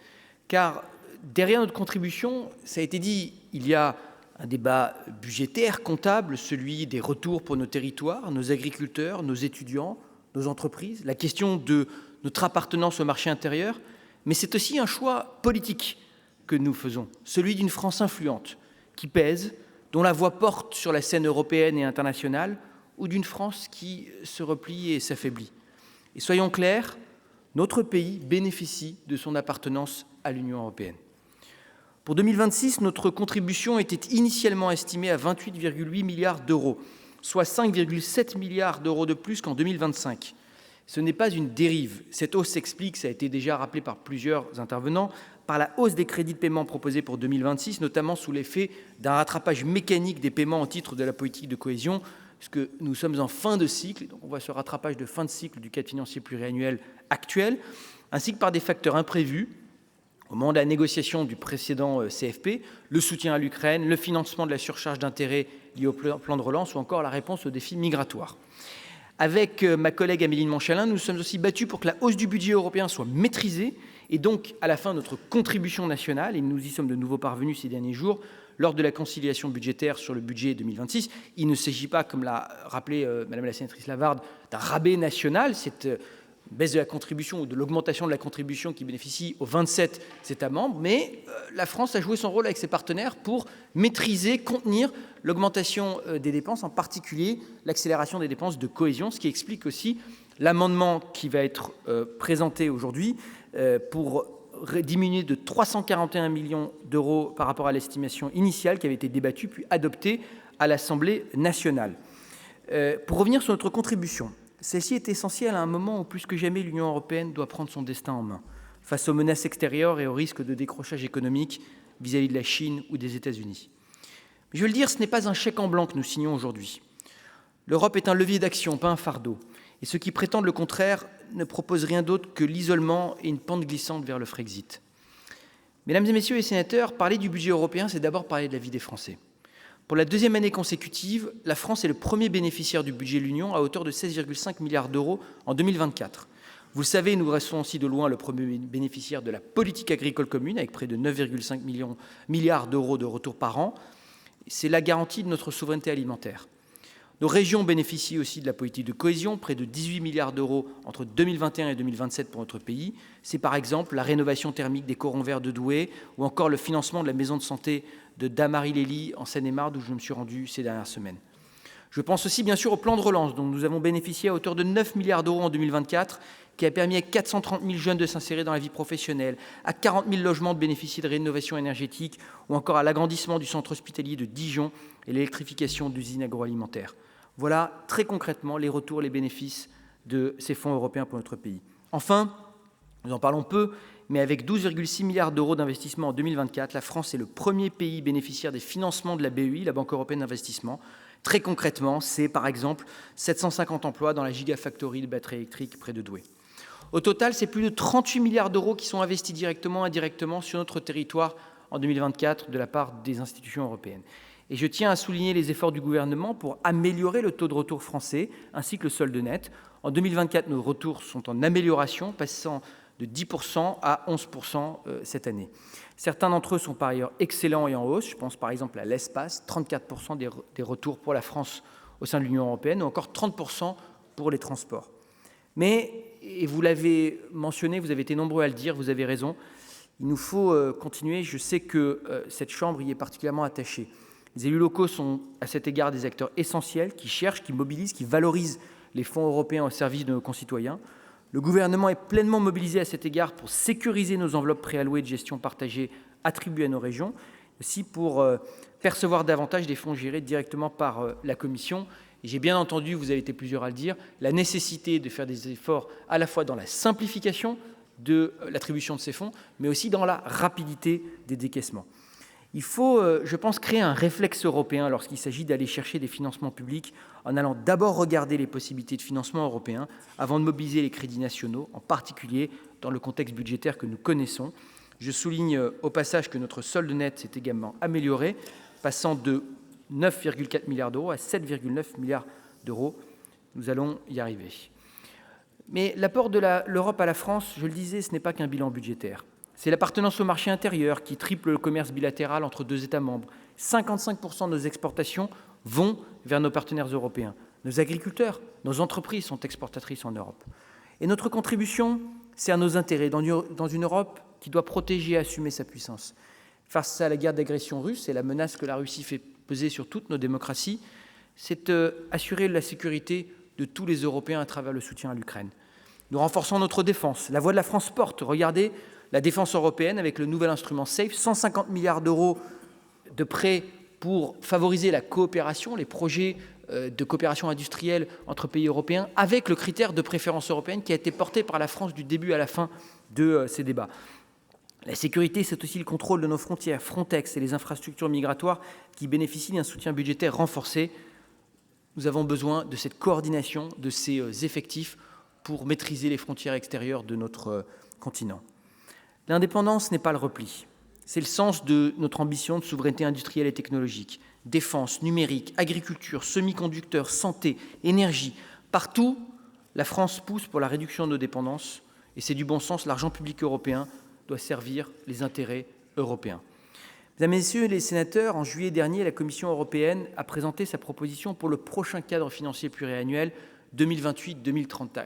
Car derrière notre contribution, ça a été dit, il y a un débat budgétaire, comptable, celui des retours pour nos territoires, nos agriculteurs, nos étudiants, nos entreprises, la question de notre appartenance au marché intérieur, mais c'est aussi un choix politique que nous faisons, celui d'une France influente, qui pèse, dont la voix porte sur la scène européenne et internationale, ou d'une France qui se replie et s'affaiblit. Et soyons clairs, notre pays bénéficie de son appartenance à l'Union européenne. Pour 2026, notre contribution était initialement estimée à 28,8 milliards d'euros, soit 5,7 milliards d'euros de plus qu'en 2025. Ce n'est pas une dérive. Cette hausse s'explique, ça a été déjà rappelé par plusieurs intervenants, par la hausse des crédits de paiement proposés pour 2026, notamment sous l'effet d'un rattrapage mécanique des paiements au titre de la politique de cohésion, puisque nous sommes en fin de cycle, donc on voit ce rattrapage de fin de cycle du cadre financier pluriannuel actuel, ainsi que par des facteurs imprévus, au moment de la négociation du précédent CFP, le soutien à l'Ukraine, le financement de la surcharge d'intérêt liée au plan de relance ou encore la réponse aux défis migratoires. Avec ma collègue Amélie de Montchalin, nous sommes aussi battus pour que la hausse du budget européen soit maîtrisée et donc, à la fin, notre contribution nationale, et nous y sommes de nouveau parvenus ces derniers jours, lors de la conciliation budgétaire sur le budget 2026, il ne s'agit pas, comme l'a rappelé Madame la sénatrice Lavarde, d'un rabais national, cette baisse de la contribution ou de l'augmentation de la contribution qui bénéficie aux 27 États membres, mais la France a joué son rôle avec ses partenaires pour maîtriser, contenir l'augmentation des dépenses, en particulier l'accélération des dépenses de cohésion, ce qui explique aussi l'amendement qui va être présenté aujourd'hui pour diminuer de 341 millions d'euros par rapport à l'estimation initiale qui avait été débattue puis adoptée à l'Assemblée nationale. Pour revenir sur notre contribution, celle-ci est essentielle à un moment où plus que jamais l'Union européenne doit prendre son destin en main face aux menaces extérieures et aux risques de décrochage économique vis-à-vis de la Chine ou des États-Unis. Mais je veux le dire, ce n'est pas un chèque en blanc que nous signons aujourd'hui. L'Europe est un levier d'action, pas un fardeau. Et ceux qui prétendent le contraire ne proposent rien d'autre que l'isolement et une pente glissante vers le Frexit. Mesdames et messieurs les sénateurs, parler du budget européen, c'est d'abord parler de la vie des Français. Pour la deuxième année consécutive, la France est le premier bénéficiaire du budget de l'Union à hauteur de 16,5 milliards d'euros en 2024. Vous le savez, nous restons aussi de loin le premier bénéficiaire de la politique agricole commune, avec près de 9,5 milliards d'euros de retour par an. C'est la garantie de notre souveraineté alimentaire. Nos régions bénéficient aussi de la politique de cohésion, près de 18 milliards d'euros entre 2021 et 2027 pour notre pays. C'est par exemple la rénovation thermique des corons verts de Douai ou encore le financement de la maison de santé de Damary-Lély en Seine-et-Marne où je me suis rendu ces dernières semaines. Je pense aussi bien sûr au plan de relance dont nous avons bénéficié à hauteur de 9 milliards d'euros en 2024 qui a permis à 430 000 jeunes de s'insérer dans la vie professionnelle, à 40 000 logements de bénéficier de rénovation énergétique ou encore à l'agrandissement du centre hospitalier de Dijon et l'électrification d'usines agroalimentaires. Voilà très concrètement les retours, les bénéfices de ces fonds européens pour notre pays. Enfin, nous en parlons peu, mais avec 12,6 milliards d'euros d'investissement en 2024, la France est le premier pays bénéficiaire des financements de la BEI, la Banque européenne d'investissement. Très concrètement, c'est par exemple 750 emplois dans la Gigafactory de batteries électriques près de Douai. Au total, c'est plus de 38 milliards d'euros qui sont investis directement et indirectement sur notre territoire en 2024 de la part des institutions européennes. Et je tiens à souligner les efforts du gouvernement pour améliorer le taux de retour français ainsi que le solde net. En 2024, nos retours sont en amélioration, passant de 10% à 11% cette année. Certains d'entre eux sont par ailleurs excellents et en hausse. Je pense par exemple à l'espace, 34% des retours pour la France au sein de l'Union européenne, ou encore 30% pour les transports. Mais, et vous l'avez mentionné, vous avez été nombreux à le dire, vous avez raison, il nous faut continuer. Je sais que cette Chambre y est particulièrement attachée. Les élus locaux sont à cet égard des acteurs essentiels qui cherchent, qui mobilisent, qui valorisent les fonds européens au service de nos concitoyens. Le gouvernement est pleinement mobilisé à cet égard pour sécuriser nos enveloppes préallouées de gestion partagée attribuées à nos régions, aussi pour percevoir davantage des fonds gérés directement par la Commission. Et j'ai bien entendu, vous avez été plusieurs à le dire, la nécessité de faire des efforts à la fois dans la simplification de l'attribution de ces fonds, mais aussi dans la rapidité des décaissements. Il faut, je pense, créer un réflexe européen lorsqu'il s'agit d'aller chercher des financements publics en allant d'abord regarder les possibilités de financement européen avant de mobiliser les crédits nationaux, en particulier dans le contexte budgétaire que nous connaissons. Je souligne au passage que notre solde net s'est également amélioré, passant de 9,4 milliards d'euros à 7,9 milliards d'euros. Nous allons y arriver. Mais l'apport de l'Europe à la France, je le disais, ce n'est pas qu'un bilan budgétaire. C'est l'appartenance au marché intérieur qui triple le commerce bilatéral entre 2 États membres. 55% de nos exportations vont vers nos partenaires européens. Nos agriculteurs, nos entreprises sont exportatrices en Europe. Et notre contribution sert nos intérêts dans une Europe qui doit protéger et assumer sa puissance. Face à la guerre d'agression russe et la menace que la Russie fait peser sur toutes nos démocraties, c'est assurer la sécurité de tous les Européens à travers le soutien à l'Ukraine. Nous renforçons notre défense. La voix de la France porte. Regardez la défense européenne avec le nouvel instrument SAFE, 150 milliards d'euros de prêts pour favoriser la coopération, les projets de coopération industrielle entre pays européens, avec le critère de préférence européenne qui a été porté par la France du début à la fin de ces débats. La sécurité, c'est aussi le contrôle de nos frontières, Frontex et les infrastructures migratoires qui bénéficient d'un soutien budgétaire renforcé. Nous avons besoin de cette coordination, de ces effectifs pour maîtriser les frontières extérieures de notre continent. L'indépendance n'est pas le repli. C'est le sens de notre ambition de souveraineté industrielle et technologique. Défense, numérique, agriculture, semi-conducteurs, santé, énergie. Partout, la France pousse pour la réduction de nos dépendances. Et c'est du bon sens, l'argent public européen doit servir les intérêts européens. Mesdames et Messieurs les sénateurs, en juillet dernier, la Commission européenne a présenté sa proposition pour le prochain cadre financier pluriannuel 2028-2034.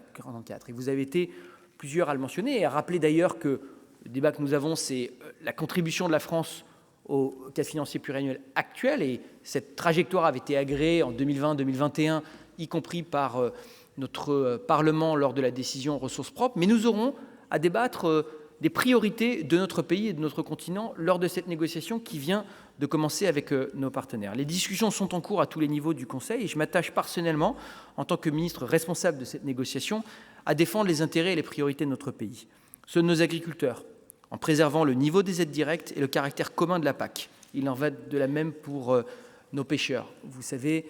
Et vous avez été plusieurs à le mentionner et à rappeler d'ailleurs que le débat que nous avons, c'est la contribution de la France au cadre financier pluriannuel actuel. Et cette trajectoire avait été agréée en 2020-2021, y compris par notre Parlement lors de la décision ressources propres. Mais nous aurons à débattre des priorités de notre pays et de notre continent lors de cette négociation qui vient de commencer avec nos partenaires. Les discussions sont en cours à tous les niveaux du Conseil et je m'attache personnellement, en tant que ministre responsable de cette négociation, à défendre les intérêts et les priorités de notre pays. Ceux de nos agriculteurs, en préservant le niveau des aides directes et le caractère commun de la PAC. Il en va de la même pour nos pêcheurs. Vous savez,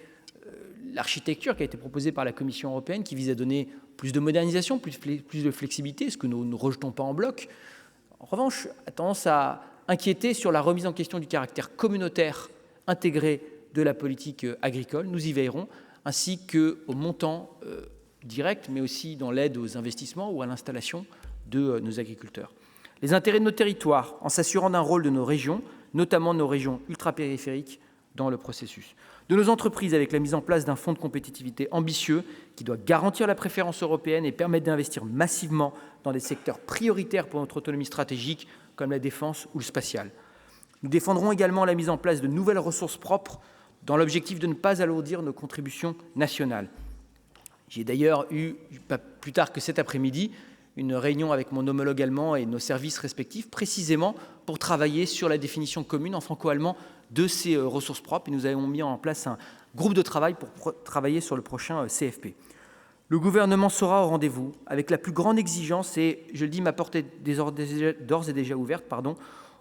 l'architecture qui a été proposée par la Commission européenne, qui vise à donner plus de modernisation, plus de flexibilité, ce que nous ne rejetons pas en bloc, en revanche, a tendance à inquiéter sur la remise en question du caractère communautaire intégré de la politique agricole. Nous y veillerons, ainsi qu'au montant direct, mais aussi dans l'aide aux investissements ou à l'installation de nos agriculteurs. Les intérêts de nos territoires, en s'assurant d'un rôle de nos régions, notamment nos régions ultrapériphériques, dans le processus. De nos entreprises, avec la mise en place d'un fonds de compétitivité ambitieux qui doit garantir la préférence européenne et permettre d'investir massivement dans des secteurs prioritaires pour notre autonomie stratégique, comme la défense ou le spatial. Nous défendrons également la mise en place de nouvelles ressources propres dans l'objectif de ne pas alourdir nos contributions nationales. J'ai d'ailleurs eu, pas plus tard que cet après-midi, une réunion avec mon homologue allemand et nos services respectifs, précisément pour travailler sur la définition commune en franco-allemand de ces ressources propres. Et nous avons mis en place un groupe de travail pour travailler sur le prochain CFP. Le gouvernement sera au rendez-vous avec la plus grande exigence et, je le dis, ma porte est d'ores et déjà ouverte,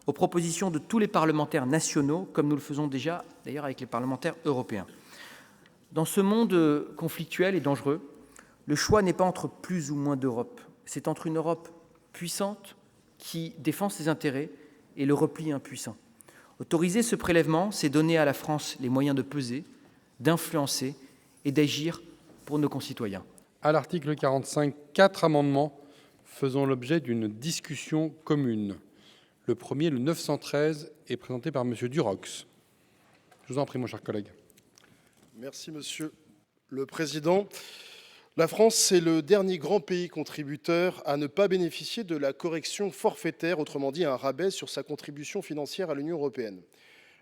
aux propositions de tous les parlementaires nationaux, comme nous le faisons déjà d'ailleurs avec les parlementaires européens. Dans ce monde conflictuel et dangereux, le choix n'est pas entre plus ou moins d'Europe. C'est entre une Europe puissante qui défend ses intérêts et le repli impuissant. Autoriser ce prélèvement, c'est donner à la France les moyens de peser, d'influencer et d'agir pour nos concitoyens. À l'article 45, 4 amendements faisant l'objet d'une discussion commune. Le premier, le 913, est présenté par M. Durox. Je vous en prie, mon cher collègue. Merci, Monsieur le Président. La France est le dernier grand pays contributeur à ne pas bénéficier de la correction forfaitaire, autrement dit un rabais sur sa contribution financière à l'Union européenne.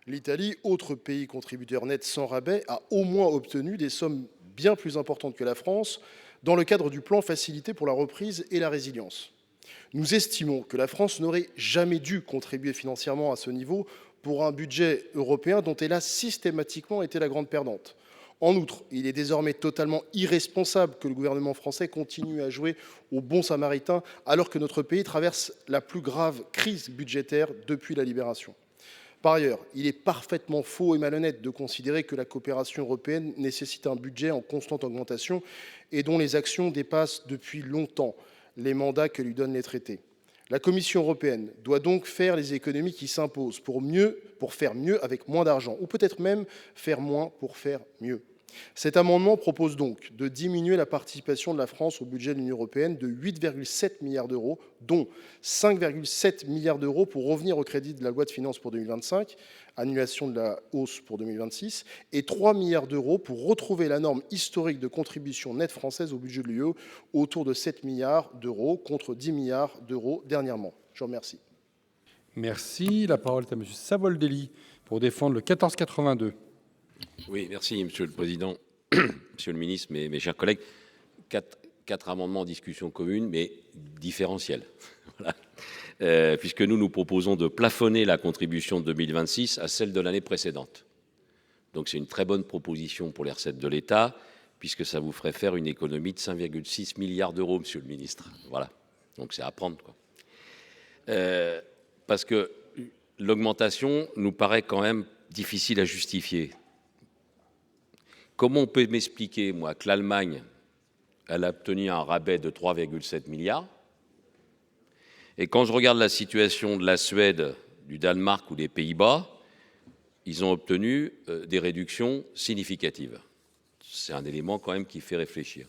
L'Italie, autre pays contributeur net sans rabais, a au moins obtenu des sommes bien plus importante que la France dans le cadre du plan Facilité pour la reprise et la résilience. Nous estimons que la France n'aurait jamais dû contribuer financièrement à ce niveau pour un budget européen dont elle a systématiquement été la grande perdante. En outre, il est désormais totalement irresponsable que le gouvernement français continue à jouer au bon samaritain alors que notre pays traverse la plus grave crise budgétaire depuis la libération. Par ailleurs, il est parfaitement faux et malhonnête de considérer que la coopération européenne nécessite un budget en constante augmentation et dont les actions dépassent depuis longtemps les mandats que lui donnent les traités. La Commission européenne doit donc faire les économies qui s'imposent pour faire mieux avec moins d'argent, ou peut-être même faire moins pour faire mieux. Cet amendement propose donc de diminuer la participation de la France au budget de l'Union européenne de 8,7 milliards d'euros, dont 5,7 milliards d'euros pour revenir au crédit de la loi de finances pour 2025, annulation de la hausse pour 2026, et 3 milliards d'euros pour retrouver la norme historique de contribution nette française au budget de l'UE, autour de 7 milliards d'euros contre 10 milliards d'euros dernièrement. Je vous remercie. Merci. La parole est à M. Savoldelli pour défendre le 1482. Oui, merci, Monsieur le Président, Monsieur le Ministre, mes chers collègues. Quatre amendements en discussion commune, mais différentiels. Voilà. Puisque nous proposons de plafonner la contribution de 2026 à celle de l'année précédente. Donc c'est une très bonne proposition pour les recettes de l'État, puisque ça vous ferait faire une économie de 5,6 milliards d'euros, Monsieur le Ministre. Voilà. Donc c'est à prendre, quoi. Parce que l'augmentation nous paraît quand même difficile à justifier. Comment on peut m'expliquer, moi, que l'Allemagne, elle a obtenu un rabais de 3,7 milliards, et quand je regarde la situation de la Suède, du Danemark ou des Pays-Bas, ils ont obtenu des réductions significatives. C'est un élément quand même qui fait réfléchir.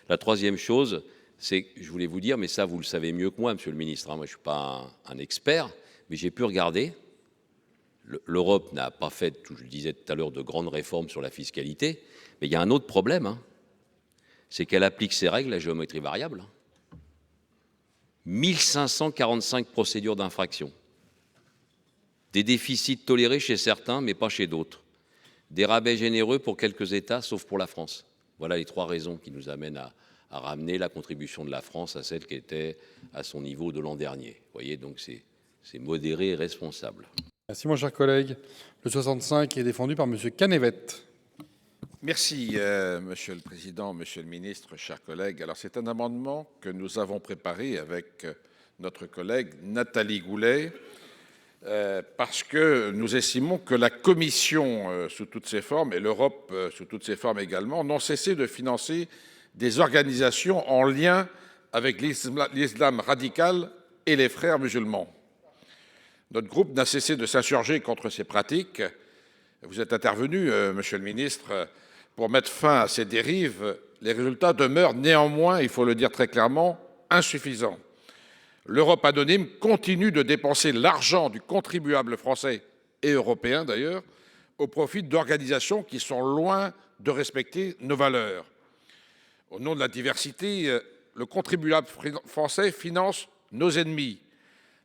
La troisième chose, c'est que je voulais vous dire, mais ça vous le savez mieux que moi, Monsieur le Ministre, hein, moi je ne suis pas un expert, mais j'ai pu regarder. L'Europe n'a pas fait, je le disais tout à l'heure, de grandes réformes sur la fiscalité, mais il y a un autre problème, hein, c'est qu'elle applique ses règles à géométrie variable. 1545 procédures d'infraction. Des déficits tolérés chez certains, mais pas chez d'autres. Des rabais généreux pour quelques États, sauf pour la France. Voilà les trois raisons qui nous amènent à ramener la contribution de la France à celle qui était à son niveau de l'an dernier. Vous voyez, donc c'est modéré et responsable. Merci, mon cher collègue. Le 65 est défendu par M. Canevet. Merci, Monsieur le Président, Monsieur le Ministre, chers collègues. Alors, c'est un amendement que nous avons préparé avec notre collègue Nathalie Goulet, parce que nous estimons que la Commission, sous toutes ses formes, et l'Europe, sous toutes ses formes également, n'ont cessé de financer des organisations en lien avec l'islam radical et les frères musulmans. Notre groupe n'a cessé de s'insurger contre ces pratiques. Vous êtes intervenu, Monsieur le Ministre, pour mettre fin à ces dérives. Les résultats demeurent néanmoins, il faut le dire très clairement, insuffisants. L'Europe anonyme continue de dépenser l'argent du contribuable français et européen d'ailleurs au profit d'organisations qui sont loin de respecter nos valeurs. Au nom de la diversité, le contribuable français finance nos ennemis.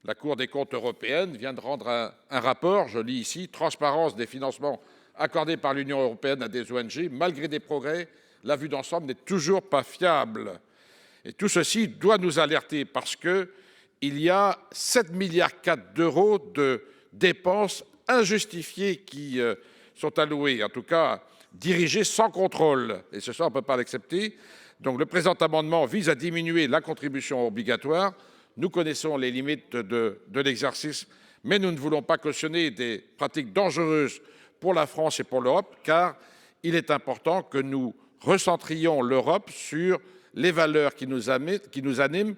La Cour des comptes européenne vient de rendre un rapport, je lis ici, « Transparence des financements accordés par l'Union européenne à des ONG. Malgré des progrès, la vue d'ensemble n'est toujours pas fiable. » Et tout ceci doit nous alerter parce qu'il y a 7,4 milliards d'euros de dépenses injustifiées qui sont allouées, en tout cas dirigées sans contrôle. Et ce soir, on ne peut pas l'accepter. Donc le présent amendement vise à diminuer la contribution obligatoire. Nous connaissons les limites de l'exercice, mais nous ne voulons pas cautionner des pratiques dangereuses pour la France et pour l'Europe, car il est important que nous recentrions l'Europe sur les valeurs qui nous animent,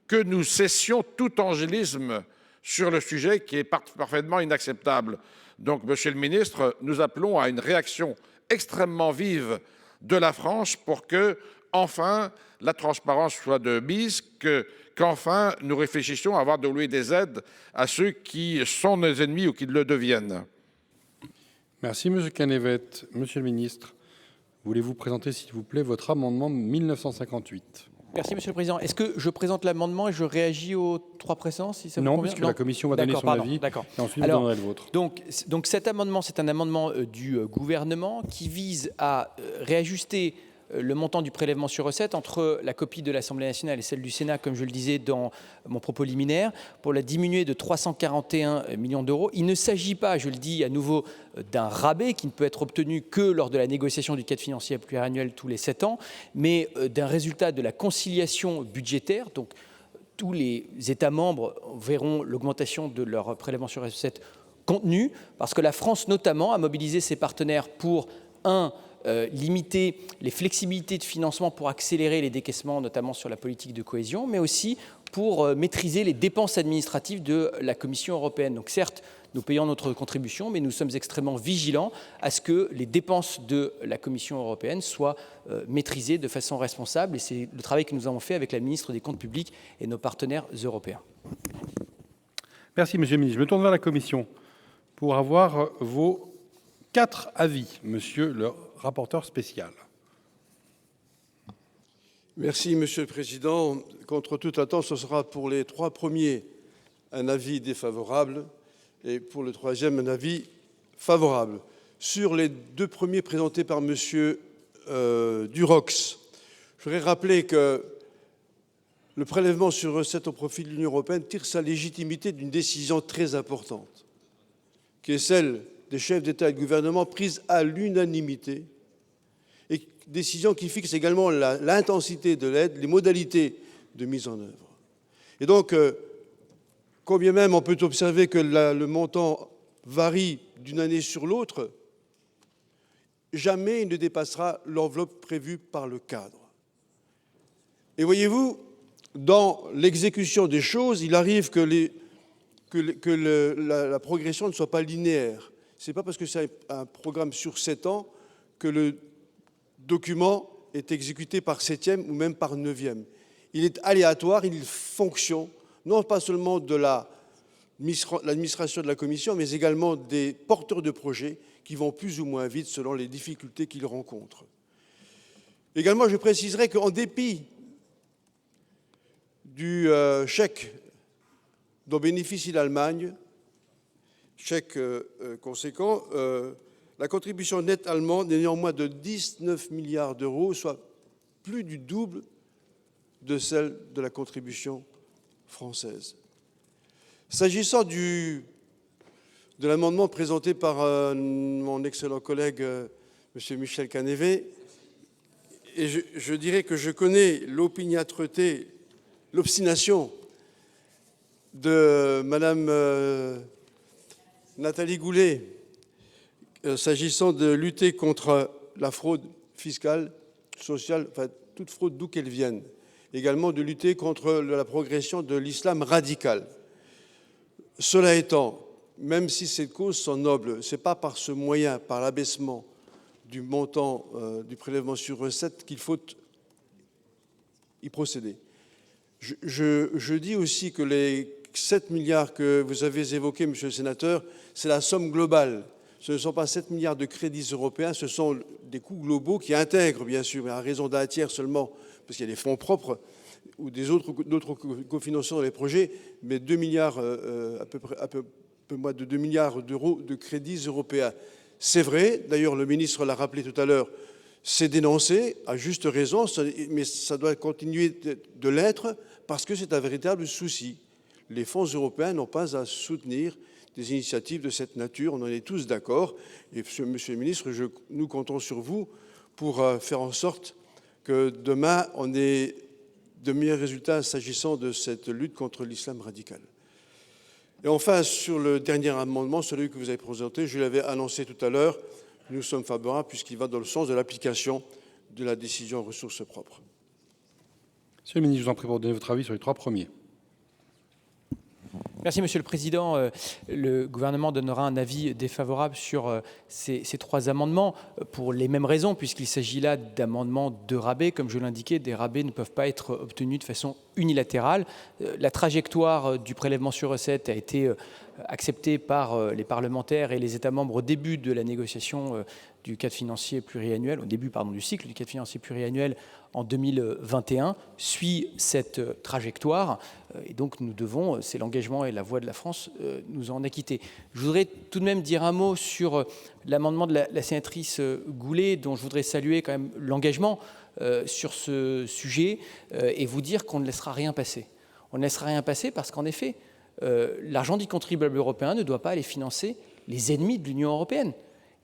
que nous cessions tout angélisme sur le sujet qui est parfaitement inacceptable. Donc, Monsieur le Ministre, nous appelons à une réaction extrêmement vive de la France pour que, enfin, la transparence soit de mise, qu'enfin nous réfléchissions à avoir dévolué des aides à ceux qui sont nos ennemis ou qui le deviennent. Merci, M. Canevet. Monsieur le Ministre, voulez-vous présenter, s'il vous plaît, votre amendement 1958 ? Merci, Monsieur le Président. Est-ce que je présente l'amendement et je réagis aux trois précédents, si ça vous convient ? Non, puisque la Commission va donner son avis, et ensuite vous donnerez le vôtre. Donc cet amendement, c'est un amendement du gouvernement qui vise à réajuster le montant du prélèvement sur recettes entre la copie de l'Assemblée nationale et celle du Sénat, comme je le disais dans mon propos liminaire, pour la diminuer de 341 millions d'euros. Il ne s'agit pas, je le dis à nouveau, d'un rabais qui ne peut être obtenu que lors de la négociation du cadre financier pluriannuel tous les 7 ans, mais d'un résultat de la conciliation budgétaire. Donc, tous les États membres verront l'augmentation de leur prélèvement sur recettes contenu, parce que la France notamment a mobilisé ses partenaires pour, limiter les flexibilités de financement pour accélérer les décaissements, notamment sur la politique de cohésion, mais aussi pour maîtriser les dépenses administratives de la Commission européenne. Donc certes, nous payons notre contribution, mais nous sommes extrêmement vigilants à ce que les dépenses de la Commission européenne soient maîtrisées de façon responsable. Et c'est le travail que nous avons fait avec la ministre des Comptes publics et nos partenaires européens. Merci, Monsieur le ministre. Je me tourne vers la Commission pour avoir vos 4 avis, Monsieur le rapporteur spécial. Merci, Monsieur le Président. Contre toute attente, ce sera pour les 3 premiers un avis défavorable et pour le 3e un avis favorable. Sur les 2 premiers présentés par Monsieur Durox, je voudrais rappeler que le prélèvement sur recettes au profit de l'Union européenne tire sa légitimité d'une décision très importante, qui est celle des chefs d'État et de gouvernement prise à l'unanimité, et décision qui fixe également l'intensité de l'aide, les modalités de mise en œuvre. Et donc, combien même on peut observer que le montant varie d'une année sur l'autre, jamais il ne dépassera l'enveloppe prévue par le cadre. Et voyez-vous, dans l'exécution des choses, il arrive que la progression ne soit pas linéaire. Ce n'est pas parce que c'est un programme sur 7 ans que le document est exécuté par 7e ou même par 9e. Il est aléatoire, il est fonction, non pas seulement de l'administration de la Commission, mais également des porteurs de projets qui vont plus ou moins vite selon les difficultés qu'ils rencontrent. Également, je préciserai qu'en dépit du chèque dont bénéficie l'Allemagne, chèque conséquent, la contribution nette allemande est néanmoins de 19 milliards d'euros, soit plus du double de celle de la contribution française. S'agissant de l'amendement présenté par mon excellent collègue M. Michel Canévet, et je dirais que je connais l'opiniâtreté, l'obstination de Mme Nathalie Goulet, s'agissant de lutter contre la fraude fiscale, sociale, enfin toute fraude d'où qu'elle vienne, également de lutter contre la progression de l'islam radical. Cela étant, même si ces causes sont nobles, ce n'est pas par ce moyen, par l'abaissement du montant du prélèvement sur recettes qu'il faut y procéder. Je dis aussi que les 7 milliards que vous avez évoqués, Monsieur le Sénateur, c'est la somme globale. Ce ne sont pas 7 milliards de crédits européens, ce sont des coûts globaux qui intègrent, bien sûr, mais à raison d'un tiers seulement, parce qu'il y a des fonds propres ou d'autres cofinancements dans les projets, mais 2 milliards, à peu moins de 2 milliards d'euros de crédits européens. C'est vrai, d'ailleurs le ministre l'a rappelé tout à l'heure, c'est dénoncé, à juste raison, mais ça doit continuer de l'être parce que c'est un véritable souci. Les fonds européens n'ont pas à soutenir des initiatives de cette nature, on en est tous d'accord. Et Monsieur le ministre, nous comptons sur vous pour faire en sorte que demain, on ait de meilleurs résultats s'agissant de cette lutte contre l'islam radical. Et enfin, sur le dernier amendement, celui que vous avez présenté, je l'avais annoncé tout à l'heure, nous sommes favorables puisqu'il va dans le sens de l'application de la décision ressources propres. Monsieur le ministre, je vous en prie pour donner votre avis sur les 3 premiers. Merci, Monsieur le Président. Le gouvernement donnera un avis défavorable sur ces 3 amendements pour les mêmes raisons, puisqu'il s'agit là d'amendements de rabais. Comme je l'indiquais, des rabais ne peuvent pas être obtenus de façon unilatérale. La trajectoire du prélèvement sur recettes a été acceptée par les parlementaires et les États membres au début de la négociation du cadre financier pluriannuel, au début du cycle du cadre financier pluriannuel en 2021, suit cette trajectoire. Et donc nous devons, c'est l'engagement et la voix de la France, nous en acquitter. Je voudrais tout de même dire un mot sur l'amendement de la sénatrice Goulet, dont je voudrais saluer quand même l'engagement sur ce sujet et vous dire qu'on ne laissera rien passer. On ne laissera rien passer parce qu'en effet, l'argent du contribuable européen ne doit pas aller financer les ennemis de l'Union européenne.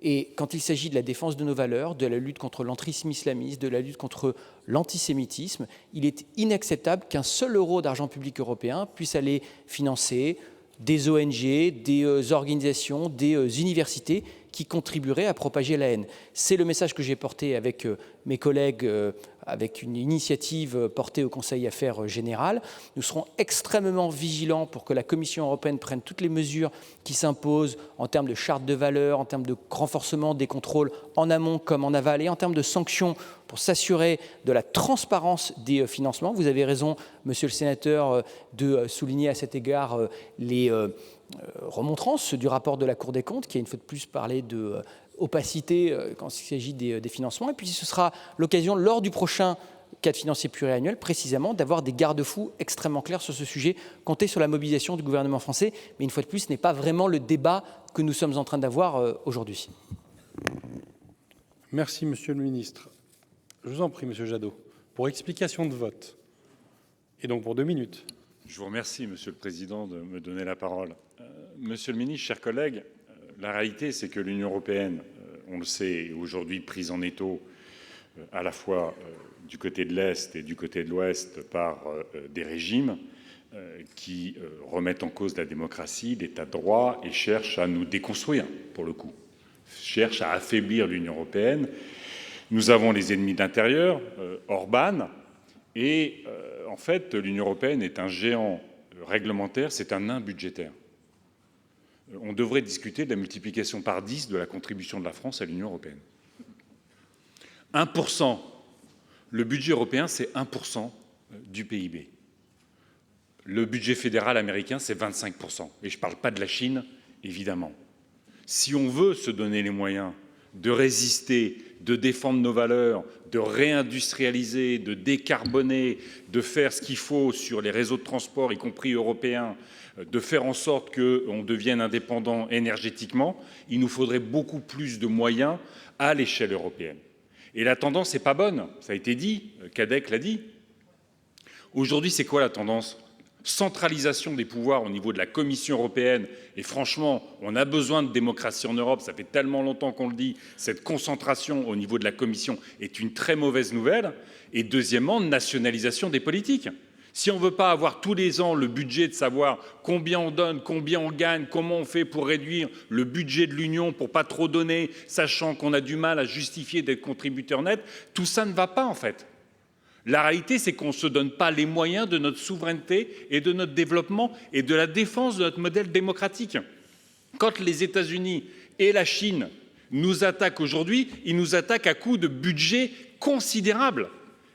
Et quand il s'agit de la défense de nos valeurs, de la lutte contre l'entrisme islamiste, de la lutte contre l'antisémitisme, il est inacceptable qu'un seul euro d'argent public européen puisse aller financer des ONG, des organisations, des universités qui contribueraient à propager la haine. C'est le message que j'ai porté avec mes collègues, avec une initiative portée au Conseil Affaires Générales. Nous serons extrêmement vigilants pour que la Commission européenne prenne toutes les mesures qui s'imposent en termes de charte de valeurs, en termes de renforcement des contrôles en amont comme en aval et en termes de sanctions pour s'assurer de la transparence des financements. Vous avez raison, monsieur le sénateur, de souligner à cet égard les remontrances du rapport de la Cour des comptes, qui a une fois de plus parlé de opacité quand il s'agit des financements. Et puis ce sera l'occasion, lors du prochain cadre financier pluriannuel, précisément, d'avoir des garde-fous extrêmement clairs sur ce sujet. Comptez sur la mobilisation du gouvernement français, mais une fois de plus, ce n'est pas vraiment le débat que nous sommes en train d'avoir aujourd'hui. Merci, monsieur le ministre. Je vous en prie, monsieur Jadot, pour explication de vote. Et donc pour 2 minutes. Je vous remercie, monsieur le président, de me donner la parole. Monsieur le ministre, chers collègues, la réalité, c'est que l'Union européenne, on le sait, est aujourd'hui prise en étau à la fois du côté de l'Est et du côté de l'Ouest par des régimes qui remettent en cause la démocratie, l'État de droit et cherchent à nous déconstruire, pour le coup, cherchent à affaiblir l'Union européenne. Nous avons les ennemis d'intérieur, Orban, et en fait, l'Union européenne est un géant réglementaire, c'est un nain budgétaire. On devrait discuter de la multiplication par 10 de la contribution de la France à l'Union européenne. 1%. Le budget européen, c'est 1% du PIB. Le budget fédéral américain, c'est 25%. Et je ne parle pas de la Chine, évidemment. Si on veut se donner les moyens de résister, de défendre nos valeurs, de réindustrialiser, de décarboner, de faire ce qu'il faut sur les réseaux de transport, y compris européens, de faire en sorte qu'on devienne indépendant énergétiquement, il nous faudrait beaucoup plus de moyens à l'échelle européenne. Et la tendance n'est pas bonne, ça a été dit, Cadec l'a dit. Aujourd'hui, c'est quoi la tendance ? Centralisation des pouvoirs au niveau de la Commission européenne. Et franchement, on a besoin de démocratie en Europe, ça fait tellement longtemps qu'on le dit, cette concentration au niveau de la Commission est une très mauvaise nouvelle. Et deuxièmement, nationalisation des politiques. Si on ne veut pas avoir tous les ans le budget de savoir combien on donne, combien on gagne, comment on fait pour réduire le budget de l'Union pour ne pas trop donner, sachant qu'on a du mal à justifier d'être contributeur net, tout ça ne va pas en fait. La réalité, c'est qu'on ne se donne pas les moyens de notre souveraineté et de notre développement et de la défense de notre modèle démocratique. Quand les États-Unis et la Chine nous attaquent aujourd'hui, ils nous attaquent à coups de budget considérables.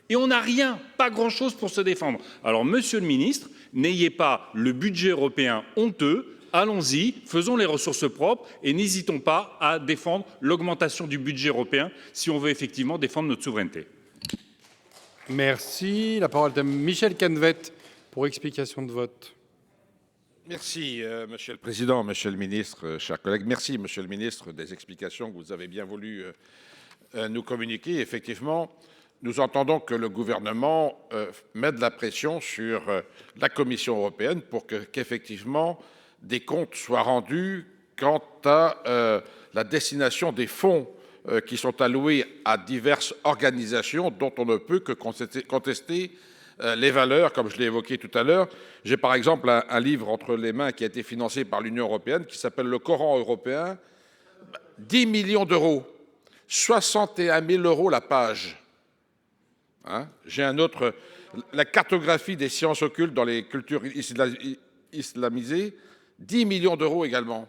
Et on n'a rien, pas grand-chose pour se défendre. Alors, monsieur le ministre, n'ayez pas le budget européen honteux, allons-y, faisons les ressources propres et n'hésitons pas à défendre l'augmentation du budget européen si on veut effectivement défendre notre souveraineté. Merci. La parole est à Michel Canvet pour explication de vote. Merci, Monsieur le Président, Monsieur le Ministre, chers collègues. Merci, Monsieur le Ministre, des explications que vous avez bien voulu nous communiquer. Effectivement, nous entendons que le gouvernement met de la pression sur la Commission européenne pour qu'effectivement des comptes soient rendus quant à la destination des fonds qui sont alloués à diverses organisations dont on ne peut que contester les valeurs, comme je l'ai évoqué tout à l'heure. J'ai par exemple un livre entre les mains qui a été financé par l'Union européenne qui s'appelle Le Coran européen, 10 millions d'euros, 61 000 euros la page. Hein, j'ai un autre, la cartographie des sciences occultes dans les cultures islamisées, 10 millions d'euros également.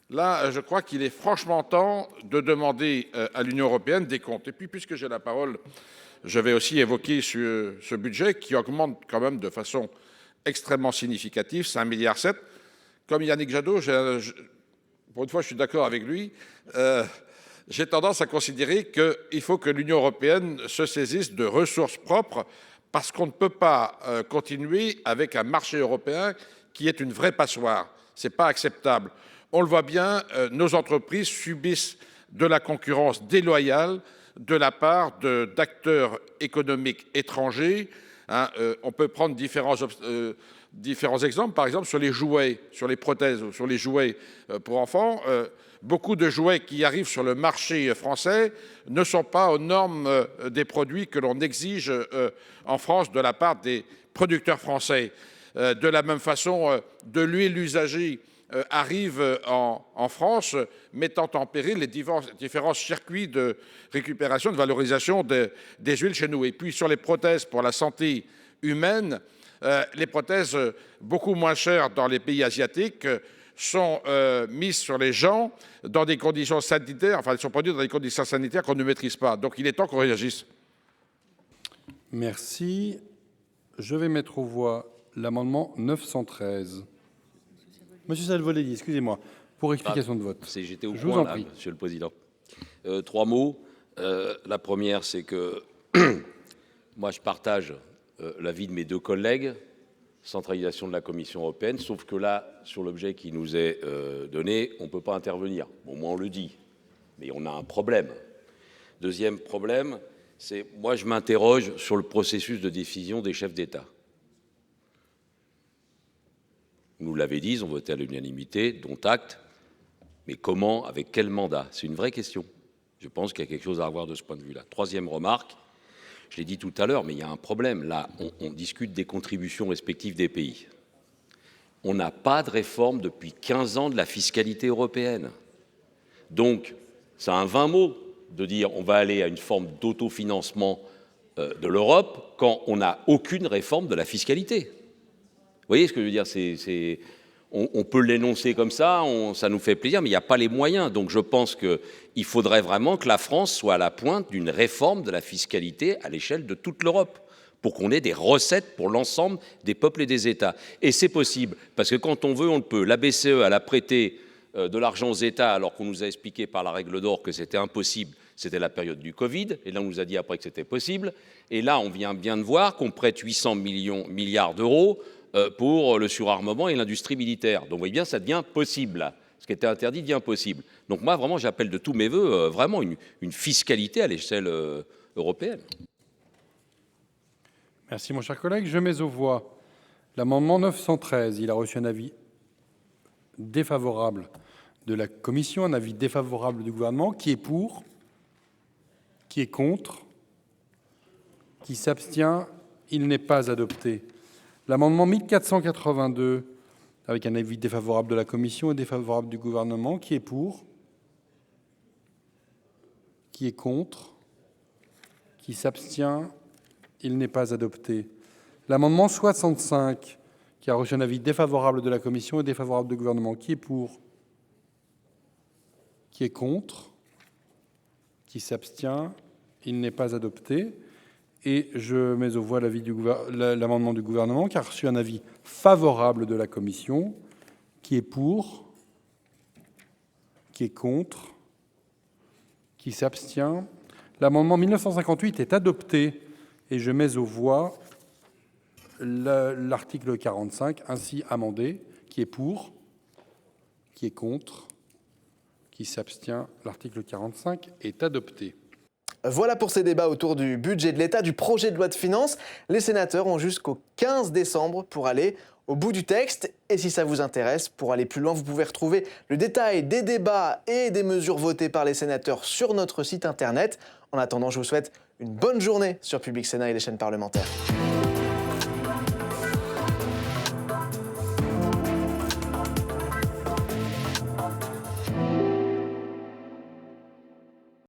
Là, je crois qu'il est franchement temps de demander à l'Union européenne des comptes. Et puis, puisque j'ai la parole, je vais aussi évoquer ce budget qui augmente quand même de façon extrêmement significative, 5,7 milliards. Comme Yannick Jadot, pour une fois, je suis d'accord avec lui, j'ai tendance à considérer qu'il faut que l'Union européenne se saisisse de ressources propres parce qu'on ne peut pas continuer avec un marché européen qui est une vraie passoire. Ce n'est pas acceptable. On le voit bien, nos entreprises subissent de la concurrence déloyale de la part d'acteurs économiques étrangers. On peut prendre différents exemples, par exemple sur les jouets, sur les prothèses, sur les jouets pour enfants. Beaucoup de jouets qui arrivent sur le marché français ne sont pas aux normes des produits que l'on exige en France de la part des producteurs français. De la même façon, de l'huile usagée arrive en France, mettant en péril les différents circuits de récupération, de valorisation des huiles chez nous. Et puis sur les prothèses pour la santé humaine, les prothèses beaucoup moins chères dans les pays asiatiques sont mises sur les gens dans des conditions sanitaires, enfin elles sont produites dans des conditions sanitaires qu'on ne maîtrise pas. Donc il est temps qu'on réagisse. Merci. Je vais mettre aux voix l'amendement 913. Monsieur Salvodelli, excusez-moi, pour explication de vote. J'étais au Je vous point, en là, prie. Monsieur le Président. 3 mots. La première, c'est que moi, je partage l'avis de mes 2 collègues, centralisation de la Commission européenne, sauf que là, sur l'objet qui nous est donné, on ne peut pas intervenir. Bon, moi, on le dit, mais on a un problème. Deuxième problème, c'est moi, je m'interroge sur le processus de décision des chefs d'État. Vous l'avez dit, ils ont voté à l'unanimité, dont acte. Mais comment, avec quel mandat? C'est une vraie question. Je pense qu'il y a quelque chose à avoir de ce point de vue-là. Troisième remarque, je l'ai dit tout à l'heure, mais il y a un problème. Là, on discute des contributions respectives des pays. On n'a pas de réforme depuis 15 ans de la fiscalité européenne. Donc, c'est un vain mot de dire on va aller à une forme d'autofinancement de l'Europe quand on n'a aucune réforme de la fiscalité. Vous voyez ce que je veux dire? On peut l'énoncer comme ça, ça nous fait plaisir, mais il n'y a pas les moyens. Donc je pense qu'il faudrait vraiment que la France soit à la pointe d'une réforme de la fiscalité à l'échelle de toute l'Europe, pour qu'on ait des recettes pour l'ensemble des peuples et des États. Et c'est possible, parce que quand on veut, on le peut. La BCE, elle a prêté de l'argent aux États, alors qu'on nous a expliqué par la règle d'or que c'était impossible. C'était la période du Covid, et là on nous a dit après que c'était possible. Et là, on vient bien de voir qu'on prête 800 milliards d'euros pour le surarmement et l'industrie militaire. Donc vous voyez bien, ça devient possible, là. Ce qui était interdit devient possible. Donc moi, vraiment, j'appelle de tous mes voeux vraiment une fiscalité à l'échelle européenne. Merci, mon cher collègue. Je mets aux voix l'amendement 913. Il a reçu un avis défavorable de la Commission, un avis défavorable du gouvernement. Qui est pour? Qui est contre? Qui s'abstient? Il n'est pas adopté. L'amendement 1482, avec un avis défavorable de la Commission et défavorable du gouvernement. Qui est pour? Qui est contre? Qui s'abstient? Il n'est pas adopté. L'amendement 65, qui a reçu un avis défavorable de la Commission et défavorable du gouvernement. Qui est pour? Qui est contre? Qui s'abstient? Il n'est pas adopté. Et je mets aux voix l'amendement du gouvernement, qui a reçu un avis favorable de la Commission. Qui est pour? Qui est contre? Qui s'abstient? L'amendement 1958 est adopté. Et je mets aux voix l'article 45 ainsi amendé. Qui est pour? Qui est contre? Qui s'abstient? L'article 45 est adopté. Voilà pour ces débats autour du budget de l'État, du projet de loi de finances. Les sénateurs ont jusqu'au 15 décembre pour aller au bout du texte. Et si ça vous intéresse, pour aller plus loin, vous pouvez retrouver le détail des débats et des mesures votées par les sénateurs sur notre site internet. En attendant, je vous souhaite une bonne journée sur Public Sénat et les chaînes parlementaires.